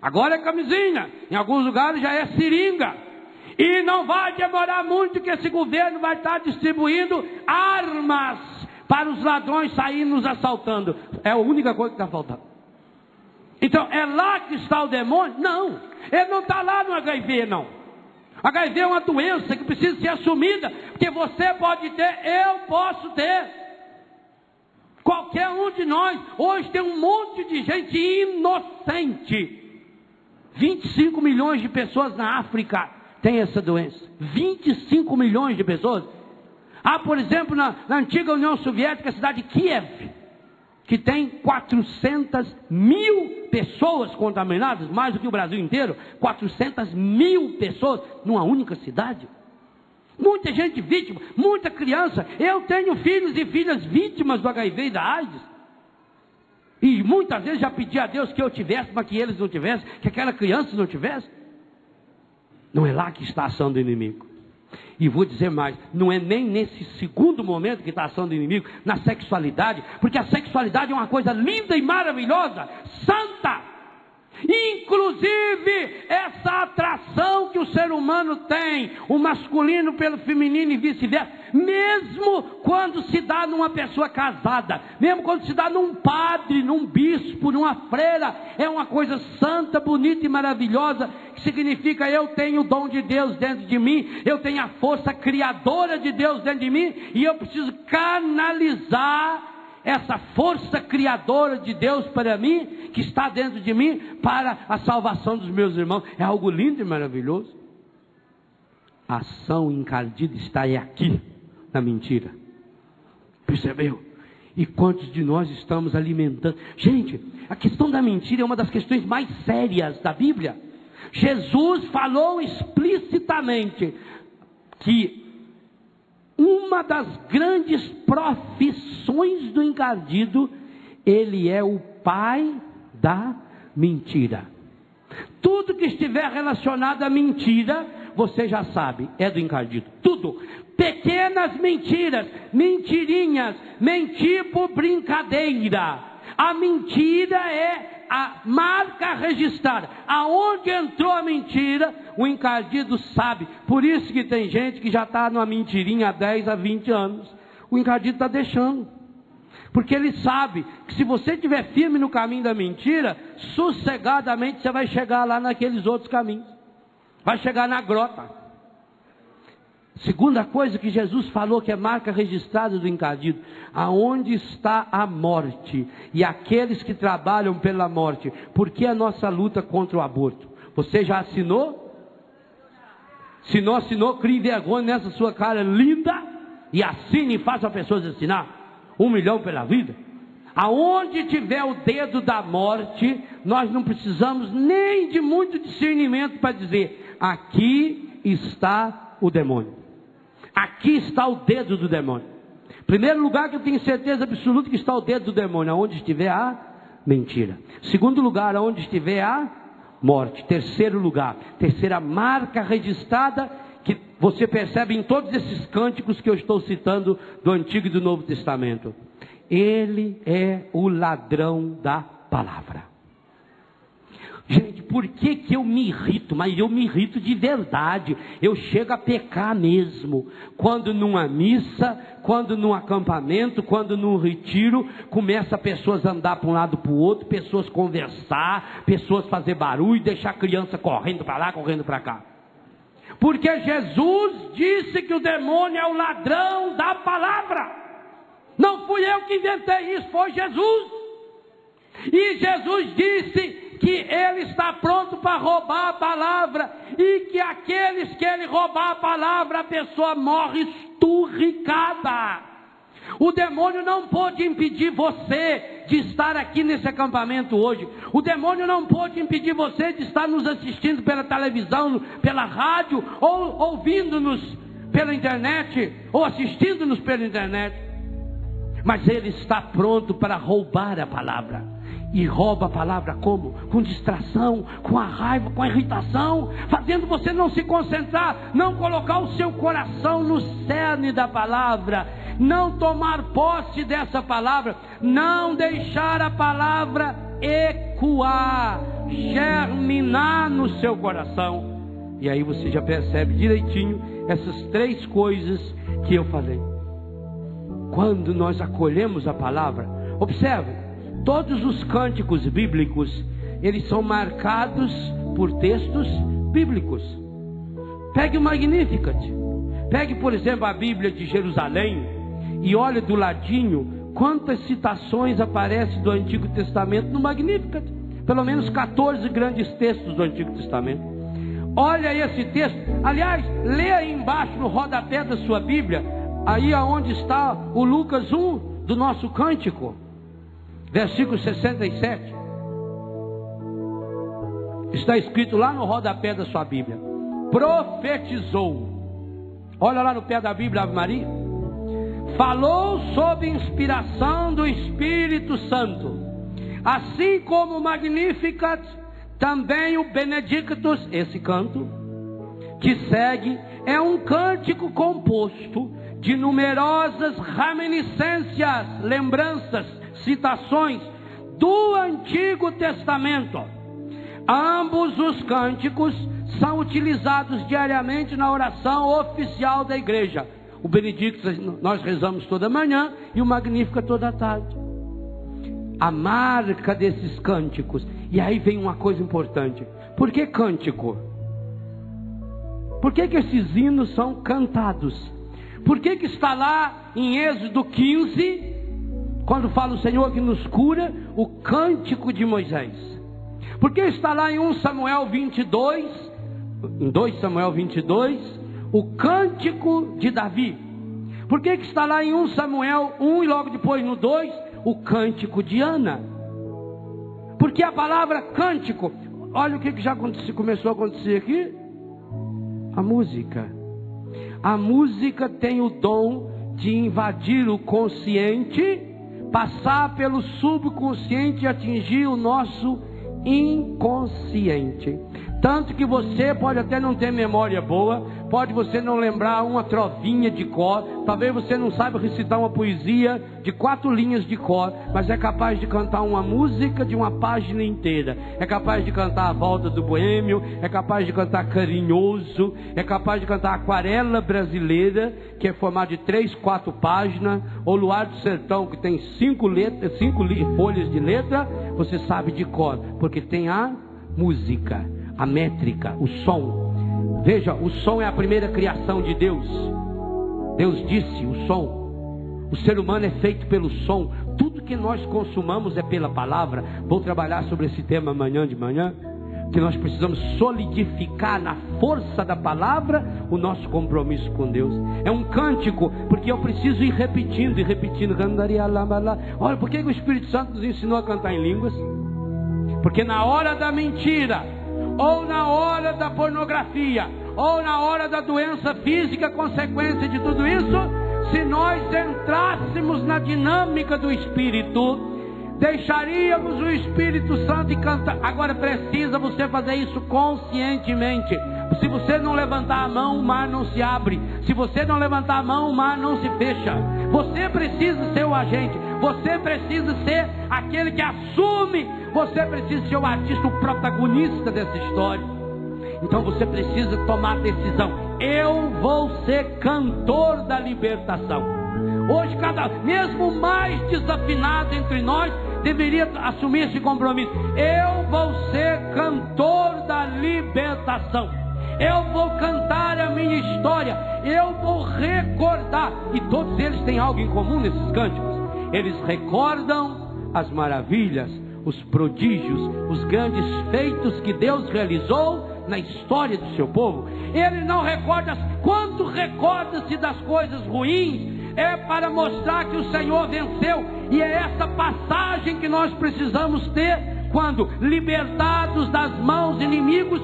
Agora é camisinha. Em alguns lugares já é seringa. E não vai demorar muito que esse governo vai estar distribuindo armas para os ladrões saírem nos assaltando. É a única coisa que está faltando. Então, é lá que está o demônio? Não. Ele não está lá no HIV, não. HIV é uma doença que precisa ser assumida, porque você pode ter, eu posso ter, qualquer um de nós. Hoje tem um monte de gente inocente. 25 milhões de pessoas na África têm essa doença. 25 milhões de pessoas. Há, por exemplo, na antiga União Soviética, a cidade de Kiev, que tem 400 mil pessoas contaminadas, mais do que o Brasil inteiro. 400 mil pessoas numa única cidade. Muita gente vítima, muita criança. Eu tenho filhos e filhas vítimas do HIV e da AIDS. E muitas vezes já pedi a Deus que eu tivesse, mas que eles não tivessem, que aquela criança não tivesse. Não é lá que está a ação do inimigo. E vou dizer mais, não é nem nesse segundo momento que está a ação do inimigo, na sexualidade, porque a sexualidade é uma coisa linda e maravilhosa, santa. Inclusive, essa atração que o ser humano tem, o masculino pelo feminino e vice-versa, mesmo quando se dá numa pessoa casada, mesmo quando se dá num padre, num bispo, numa freira, é uma coisa santa, bonita e maravilhosa, que significa eu tenho o dom de Deus dentro de mim, eu tenho a força criadora de Deus dentro de mim, e eu preciso canalizar essa força criadora de Deus para mim, que está dentro de mim, para a salvação dos meus irmãos. É algo lindo e maravilhoso. A ação encardida está aqui, na mentira. Percebeu? E quantos de nós estamos alimentando? Gente, a questão da mentira é uma das questões mais sérias da Bíblia. Jesus falou explicitamente que uma das grandes profissões do encardido, ele é o pai da mentira. Tudo que estiver relacionado à mentira, você já sabe, é do encardido. Tudo. Pequenas mentiras, mentirinhas, mentir por brincadeira. A mentira é a marca registrada. Aonde entrou a mentira, o encardido sabe. Por isso que tem gente que já está numa mentirinha há 10 a 20 anos. O encardido está deixando. Porque ele sabe que se você estiver firme no caminho da mentira, sossegadamente você vai chegar lá naqueles outros caminhos. Vai chegar na grota. Segunda coisa que Jesus falou, que é marca registrada do encardido: aonde está a morte e aqueles que trabalham pela morte? Por que a nossa luta contra o aborto? Você já assinou? Se não assinou, crie vergonha nessa sua cara linda e assine e faça as pessoas assinar. 1 milhão pela vida. Aonde tiver o dedo da morte, nós não precisamos nem de muito discernimento para dizer: aqui está o demônio. Aqui está o dedo do demônio. Primeiro lugar, que eu tenho certeza absoluta que está o dedo do demônio, aonde estiver a mentira. Segundo lugar, aonde estiver a morte. Terceiro lugar, terceira marca registrada, que você percebe em todos esses cânticos que eu estou citando do Antigo e do Novo Testamento: ele é o ladrão da palavra. Gente, por que eu me irrito? Mas eu me irrito de verdade. Eu chego a pecar mesmo. Quando numa missa, quando num acampamento, quando num retiro, começa pessoas a andar para um lado para o outro, pessoas conversar, pessoas fazer barulho, deixar a criança correndo para lá, correndo para cá. Porque Jesus disse que o demônio é o ladrão da palavra. Não fui eu que inventei isso, foi Jesus. E Jesus disse que ele está pronto para roubar a palavra, e que aqueles que ele roubar a palavra, a pessoa morre esturricada. O demônio não pôde impedir você de estar aqui nesse acampamento hoje. O demônio não pôde impedir você de estar nos assistindo pela televisão, pela rádio, ou ouvindo-nos pela internet, ou assistindo-nos pela internet. Mas ele está pronto para roubar a palavra. E rouba a palavra como? Com distração, com a raiva, com a irritação, fazendo você não se concentrar, não colocar o seu coração no cerne da palavra, não tomar posse dessa palavra, não deixar a palavra ecoar, germinar no seu coração. E aí você já percebe direitinho essas 3 coisas que eu falei. Quando nós acolhemos a palavra, observe, todos os cânticos bíblicos, eles são marcados por textos bíblicos. Pegue o Magnificat. Pegue, por exemplo, a Bíblia de Jerusalém e olhe do ladinho quantas citações aparecem do Antigo Testamento no Magnificat. Pelo menos 14 grandes textos do Antigo Testamento. Olha esse texto. Aliás, lê aí embaixo no rodapé da sua Bíblia, aí aonde está o Lucas 1 do nosso cântico. Versículo 67. Está escrito lá no rodapé da sua Bíblia: profetizou. Olha lá no pé da Bíblia, Ave Maria. Falou sob inspiração do Espírito Santo. Assim como o Magnificat, também o Benedictus, esse canto que segue, é um cântico composto de numerosas reminiscências, lembranças, citações do Antigo Testamento. Ambos os cânticos são utilizados diariamente na oração oficial da igreja. O Benedictus nós rezamos toda manhã e o Magnífica toda tarde. A marca desses cânticos. E aí vem uma coisa importante. Por que cântico? Por que esses hinos são cantados? Por que está lá em Êxodo 15, quando fala o Senhor que nos cura, o cântico de Moisés? Por que está lá em 1 Samuel 22, em 2 Samuel 22, o cântico de Davi? Por que está lá em 1 Samuel 1 e logo depois no 2, o cântico de Ana? Porque a palavra cântico, olha o que já começou a acontecer aqui. A música. A música tem o dom de invadir o consciente, passar pelo subconsciente e atingir o nosso inconsciente. Tanto que você pode até não ter memória boa, pode você não lembrar uma trovinha de cor, talvez você não saiba recitar uma poesia de 4 linhas de cor, mas é capaz de cantar uma música de uma página inteira, é capaz de cantar A Volta do Boêmio, é capaz de cantar Carinhoso, é capaz de cantar Aquarela Brasileira, que é formada de 3, 4 páginas, ou Luar do Sertão, que tem 5 folhas de letra, você sabe de cor, porque tem a música, a métrica, o som. Veja, o som é a primeira criação de Deus. Deus disse o som. O ser humano é feito pelo som. Tudo que nós consumamos é pela palavra. Vou trabalhar sobre esse tema amanhã de manhã, que nós precisamos solidificar na força da palavra o nosso compromisso com Deus. É um cântico, porque eu preciso ir repetindo e repetindo. Olha, por que o Espírito Santo nos ensinou a cantar em línguas? Porque na hora da mentira, ou na hora da pornografia, ou na hora da doença física, consequência de tudo isso, se nós entrássemos na dinâmica do Espírito, deixaríamos o Espírito Santo e cantar. Agora precisa você fazer isso conscientemente. Se você não levantar a mão, o mar não se abre. Se você não levantar a mão, o mar não se fecha. Você precisa ser o agente. Você precisa ser aquele que assume. Você precisa ser o artista, o protagonista dessa história. Então você precisa tomar a decisão. Eu vou ser cantor da libertação. Hoje, mesmo o mais desafinado entre nós deveria assumir esse compromisso. Eu vou ser cantor da libertação. Eu vou cantar a minha história. Eu vou recordar. E todos eles têm algo em comum nesses cânticos. Eles recordam as maravilhas, os prodígios, os grandes feitos que Deus realizou na história do seu povo. Ele não recorda, quando recorda-se das coisas ruins, é para mostrar que o Senhor venceu. E é essa passagem que nós precisamos ter. Quando libertados das mãos inimigas,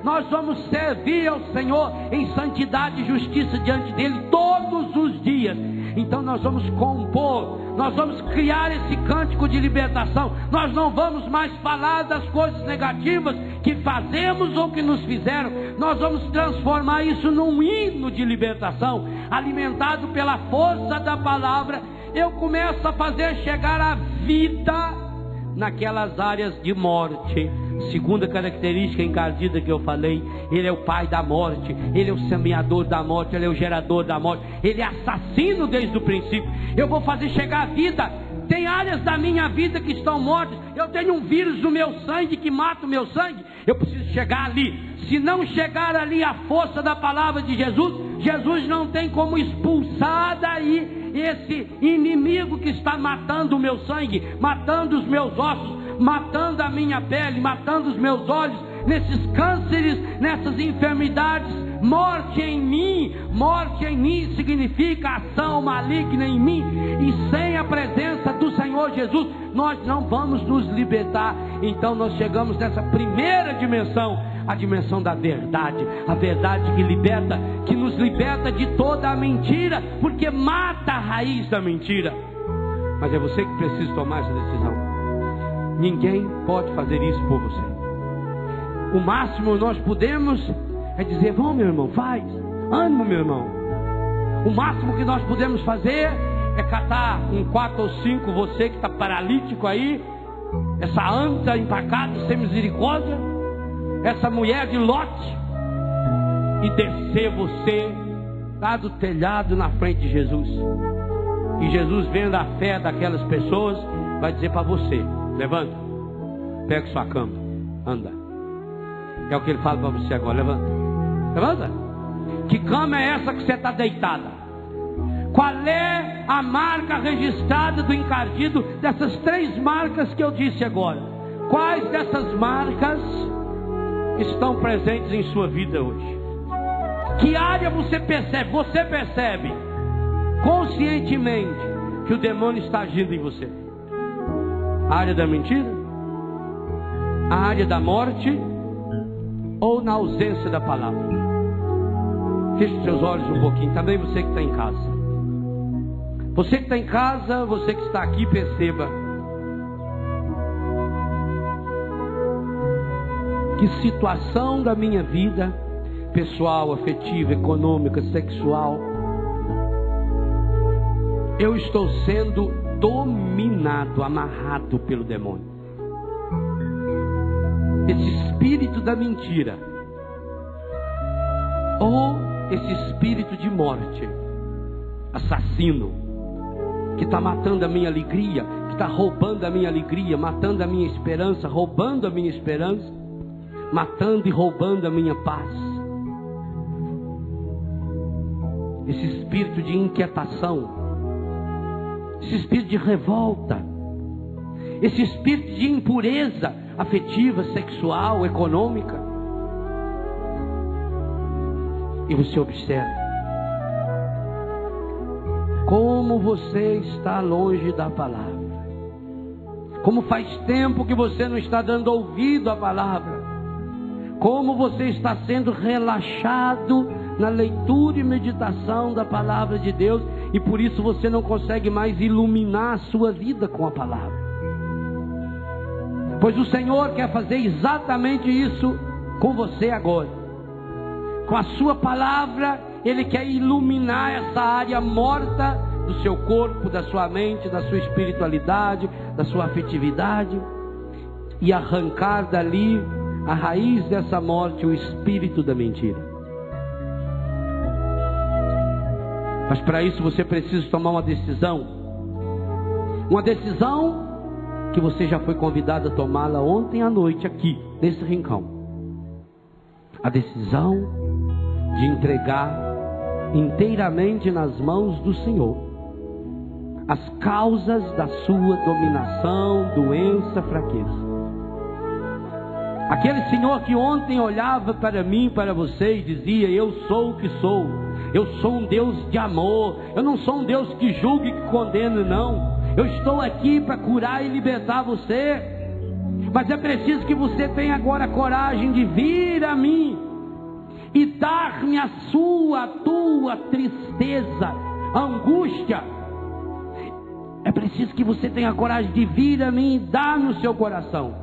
nós vamos servir ao Senhor em santidade e justiça diante dele todos os dias. Então nós vamos compor, nós vamos criar esse cântico de libertação. Nós não vamos mais falar das coisas negativas que fazemos ou que nos fizeram. Nós vamos transformar isso num hino de libertação, alimentado pela força da palavra. Eu começo a fazer chegar a vida naquelas áreas de morte. Segunda característica encardida que eu falei: ele é o pai da morte, ele é o semeador da morte, ele é o gerador da morte, ele é assassino desde o princípio. Eu vou fazer chegar a vida. Tem áreas da minha vida que estão mortas. Eu tenho um vírus no meu sangue que mata o meu sangue. Eu preciso chegar ali. Se não chegar ali a força da palavra de Jesus, Jesus não tem como expulsar daí esse inimigo que está matando o meu sangue, matando os meus ossos, matando a minha pele, matando os meus olhos, nesses cânceres, nessas enfermidades. Morte em mim significa ação maligna em mim. E sem a presença do Senhor Jesus, nós não vamos nos libertar. Então nós chegamos nessa primeira dimensão, a dimensão da verdade. A verdade que liberta, que nos liberta de toda a mentira, porque mata a raiz da mentira. Mas é você que precisa tomar essa decisão. Ninguém pode fazer isso por você. O máximo nós podemos é dizer: vamos, meu irmão, faz. Ânimo, meu irmão. O máximo que nós podemos fazer é catar um 4 ou 5, você que está paralítico aí, essa anta empacada, sem misericórdia, essa mulher de Lote, e descer você lá do telhado na frente de Jesus. E Jesus, vendo a fé daquelas pessoas, vai dizer para você: levanta, pega sua cama, anda. É o que ele fala para você agora: levanta, levanta. Que cama é essa que você está deitada? Qual é a marca registrada do encardido dessas 3 marcas que eu disse agora? Quais dessas marcas estão presentes em sua vida hoje? Que área você percebe? Você percebe conscientemente que o demônio está agindo em você? A área da mentira? A área da morte? Ou na ausência da palavra? Feche os seus olhos um pouquinho. Também você que está em casa. Você que está em casa, você que está aqui, perceba que situação da minha vida, pessoal, afetiva, econômica, sexual, eu estou sendo dominado, amarrado pelo demônio. Esse espírito da mentira, ou esse espírito de morte, assassino, que está matando a minha alegria, que está roubando a minha alegria, matando a minha esperança, roubando a minha esperança, matando e roubando a minha paz. Esse espírito de inquietação, esse espírito de revolta, esse espírito de impureza afetiva, sexual, econômica. E você observa como você está longe da palavra. Como faz tempo que você não está dando ouvido à palavra. Como você está sendo relaxado na leitura e meditação da palavra de Deus, e por isso você não consegue mais iluminar a sua vida com a palavra. Pois o Senhor quer fazer exatamente isso com você agora. Com a sua palavra, Ele quer iluminar essa área morta do seu corpo, da sua mente, da sua espiritualidade, da sua afetividade, e arrancar dali a raiz dessa morte, o espírito da mentira. Mas para isso você precisa tomar uma decisão que você já foi convidado a tomá-la ontem à noite aqui, nesse rincão. A decisão de entregar inteiramente nas mãos do Senhor as causas da sua dominação, doença, fraqueza. Aquele Senhor que ontem olhava para mim, para você, e dizia: eu sou o que sou, eu sou um Deus de amor, eu não sou um Deus que julgue e que condene, não. Eu estou aqui para curar e libertar você. Mas é preciso que você tenha agora coragem de vir a mim e dar-me a tua tristeza, angústia. É preciso que você tenha coragem de vir a mim e dar-me o seu coração.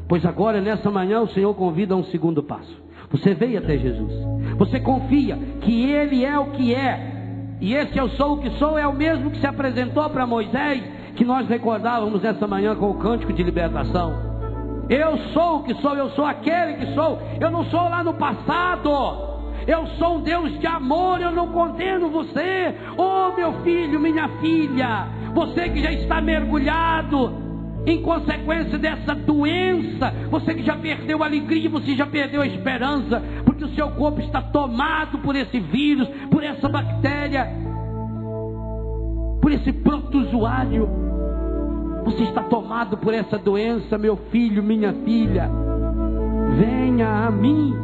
Pois agora, nessa manhã, o Senhor convida a um segundo passo. Você veio até Jesus, você confia que Ele é o que é, e esse eu sou o que sou é o mesmo que se apresentou para Moisés, que nós recordávamos essa manhã com o cântico de libertação. Eu sou o que sou, eu sou aquele que sou. Eu não sou lá no passado, eu sou um Deus de amor, eu não condeno você. Oh, meu filho, minha filha, você que já está mergulhado em consequência dessa doença, você que já perdeu a alegria, você já perdeu a esperança, porque o seu corpo está tomado por esse vírus, por essa bactéria, por esse protozoário. Você está tomado por essa doença, meu filho, minha filha. Venha a mim.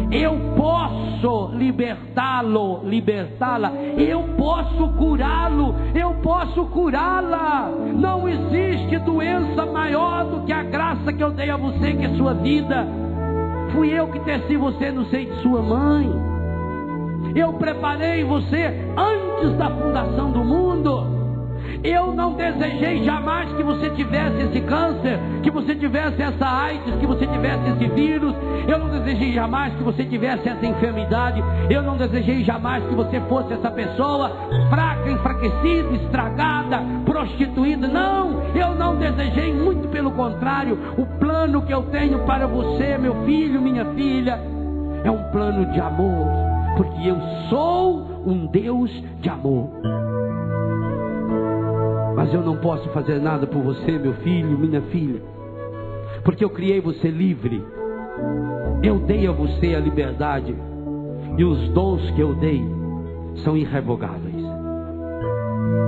Eu posso libertá-lo, libertá-la. Eu posso curá-lo, eu posso curá-la. Não existe doença maior do que a graça que eu dei a você, que é sua vida. Fui eu que teci você no seio de sua mãe. Eu preparei você antes da fundação do mundo. Eu não desejei jamais que você tivesse esse câncer, que você tivesse essa AIDS, que você tivesse esse vírus. Eu não desejei jamais que você tivesse essa enfermidade. Eu não desejei jamais que você fosse essa pessoa fraca, enfraquecida, estragada, prostituída. Não, eu não desejei, muito pelo contrário. O plano que eu tenho para você, meu filho, minha filha, é um plano de amor, porque eu sou um Deus de amor. Mas eu não posso fazer nada por você, meu filho, minha filha, porque eu criei você livre. Eu dei a você a liberdade, e os dons que eu dei são irrevogáveis.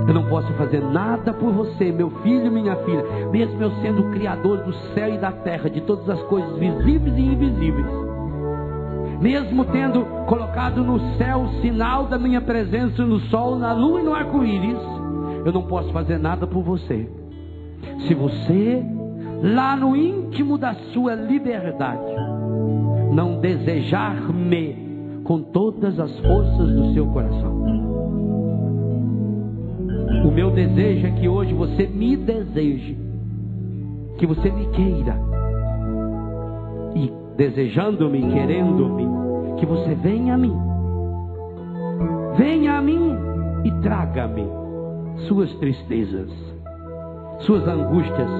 Eu não posso fazer nada por você, meu filho, minha filha, mesmo eu sendo o Criador do céu e da terra, de todas as coisas visíveis e invisíveis, mesmo tendo colocado no céu o sinal da minha presença, no sol, na lua e no arco-íris, eu não posso fazer nada por você, se você, lá no íntimo da sua liberdade, não desejar-me com todas as forças do seu coração. O meu desejo é que hoje você me deseje, que você me queira, e desejando-me, querendo-me, que você venha a mim e traga-me suas tristezas, suas angústias.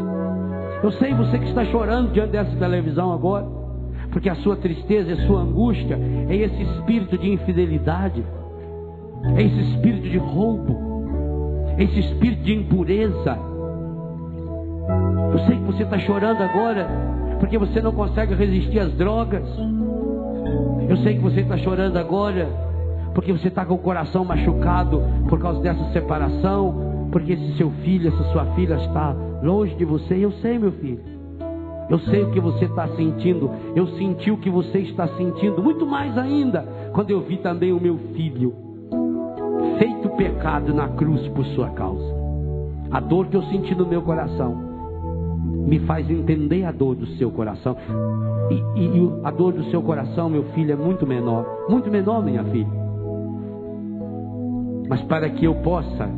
Eu sei, você que está chorando diante dessa televisão agora, porque a sua tristeza, a sua angústia é esse espírito de infidelidade, é esse espírito de roubo, é esse espírito de impureza. Eu sei que você está chorando agora porque você não consegue resistir às drogas. Eu sei que você está chorando agora porque você está com o coração machucado por causa dessa separação, porque esse seu filho, essa sua filha está longe de você. Eu sei, meu filho, eu sei o que você está sentindo. Eu senti o que você está sentindo, muito mais ainda quando eu vi também o meu filho feito pecado na cruz por sua causa. A dor que eu senti no meu coração me faz entender a dor do seu coração. E a dor do seu coração, meu filho, é muito menor, minha filha. Mas para que eu possa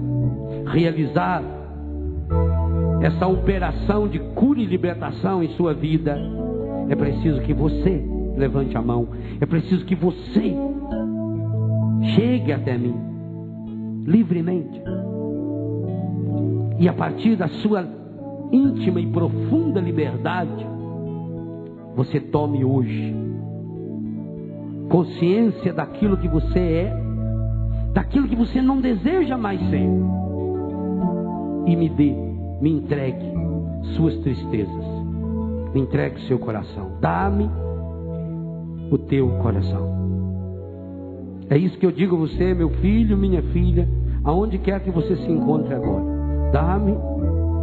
realizar essa operação de cura e libertação em sua vida, é preciso que você levante a mão, é preciso que você chegue até mim livremente, e a partir da sua íntima e profunda liberdade, você tome hoje consciência daquilo que você é, daquilo que você não deseja mais ser, e me entregue suas tristezas, me entregue seu coração, dá-me o teu coração. É isso que eu digo a você, meu filho, minha filha, aonde quer que você se encontre agora, dá-me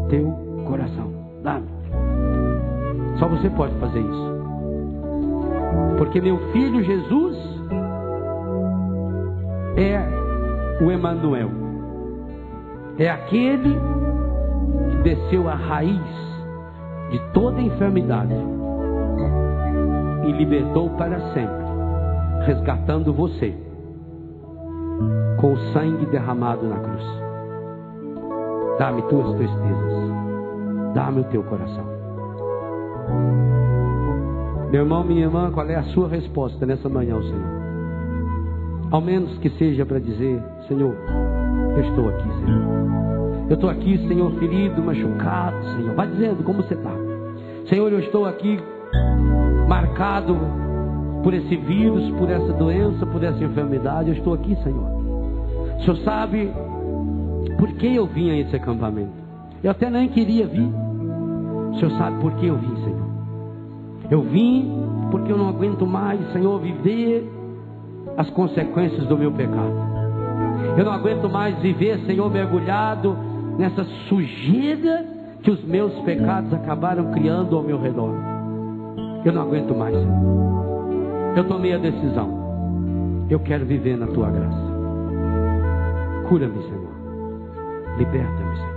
teu coração, dá-me. Só você pode fazer isso, porque meu filho Jesus é o Emanuel, é aquele que desceu à raiz de toda enfermidade e libertou para sempre, resgatando você com o sangue derramado na cruz. Dá-me tuas tristezas, dá-me o teu coração. Meu irmão, minha irmã, qual é a sua resposta nessa manhã ao Senhor? Ao menos que seja para dizer: Senhor, eu estou aqui, Senhor. Eu estou aqui, Senhor, ferido, machucado, Senhor. Vai dizendo como você está. Senhor, eu estou aqui marcado por esse vírus, por essa doença, por essa enfermidade. Eu estou aqui, Senhor. O Senhor sabe por que eu vim a esse acampamento. Eu até nem queria vir. O Senhor sabe por que eu vim, Senhor. Eu vim porque eu não aguento mais, Senhor, viver as consequências do meu pecado. Eu não aguento mais viver, Senhor, mergulhado nessa sujeira que os meus pecados acabaram criando ao meu redor. Eu não aguento mais, Senhor. Eu tomei a decisão. Eu quero viver na tua graça. Cura-me, Senhor. Liberta-me, Senhor.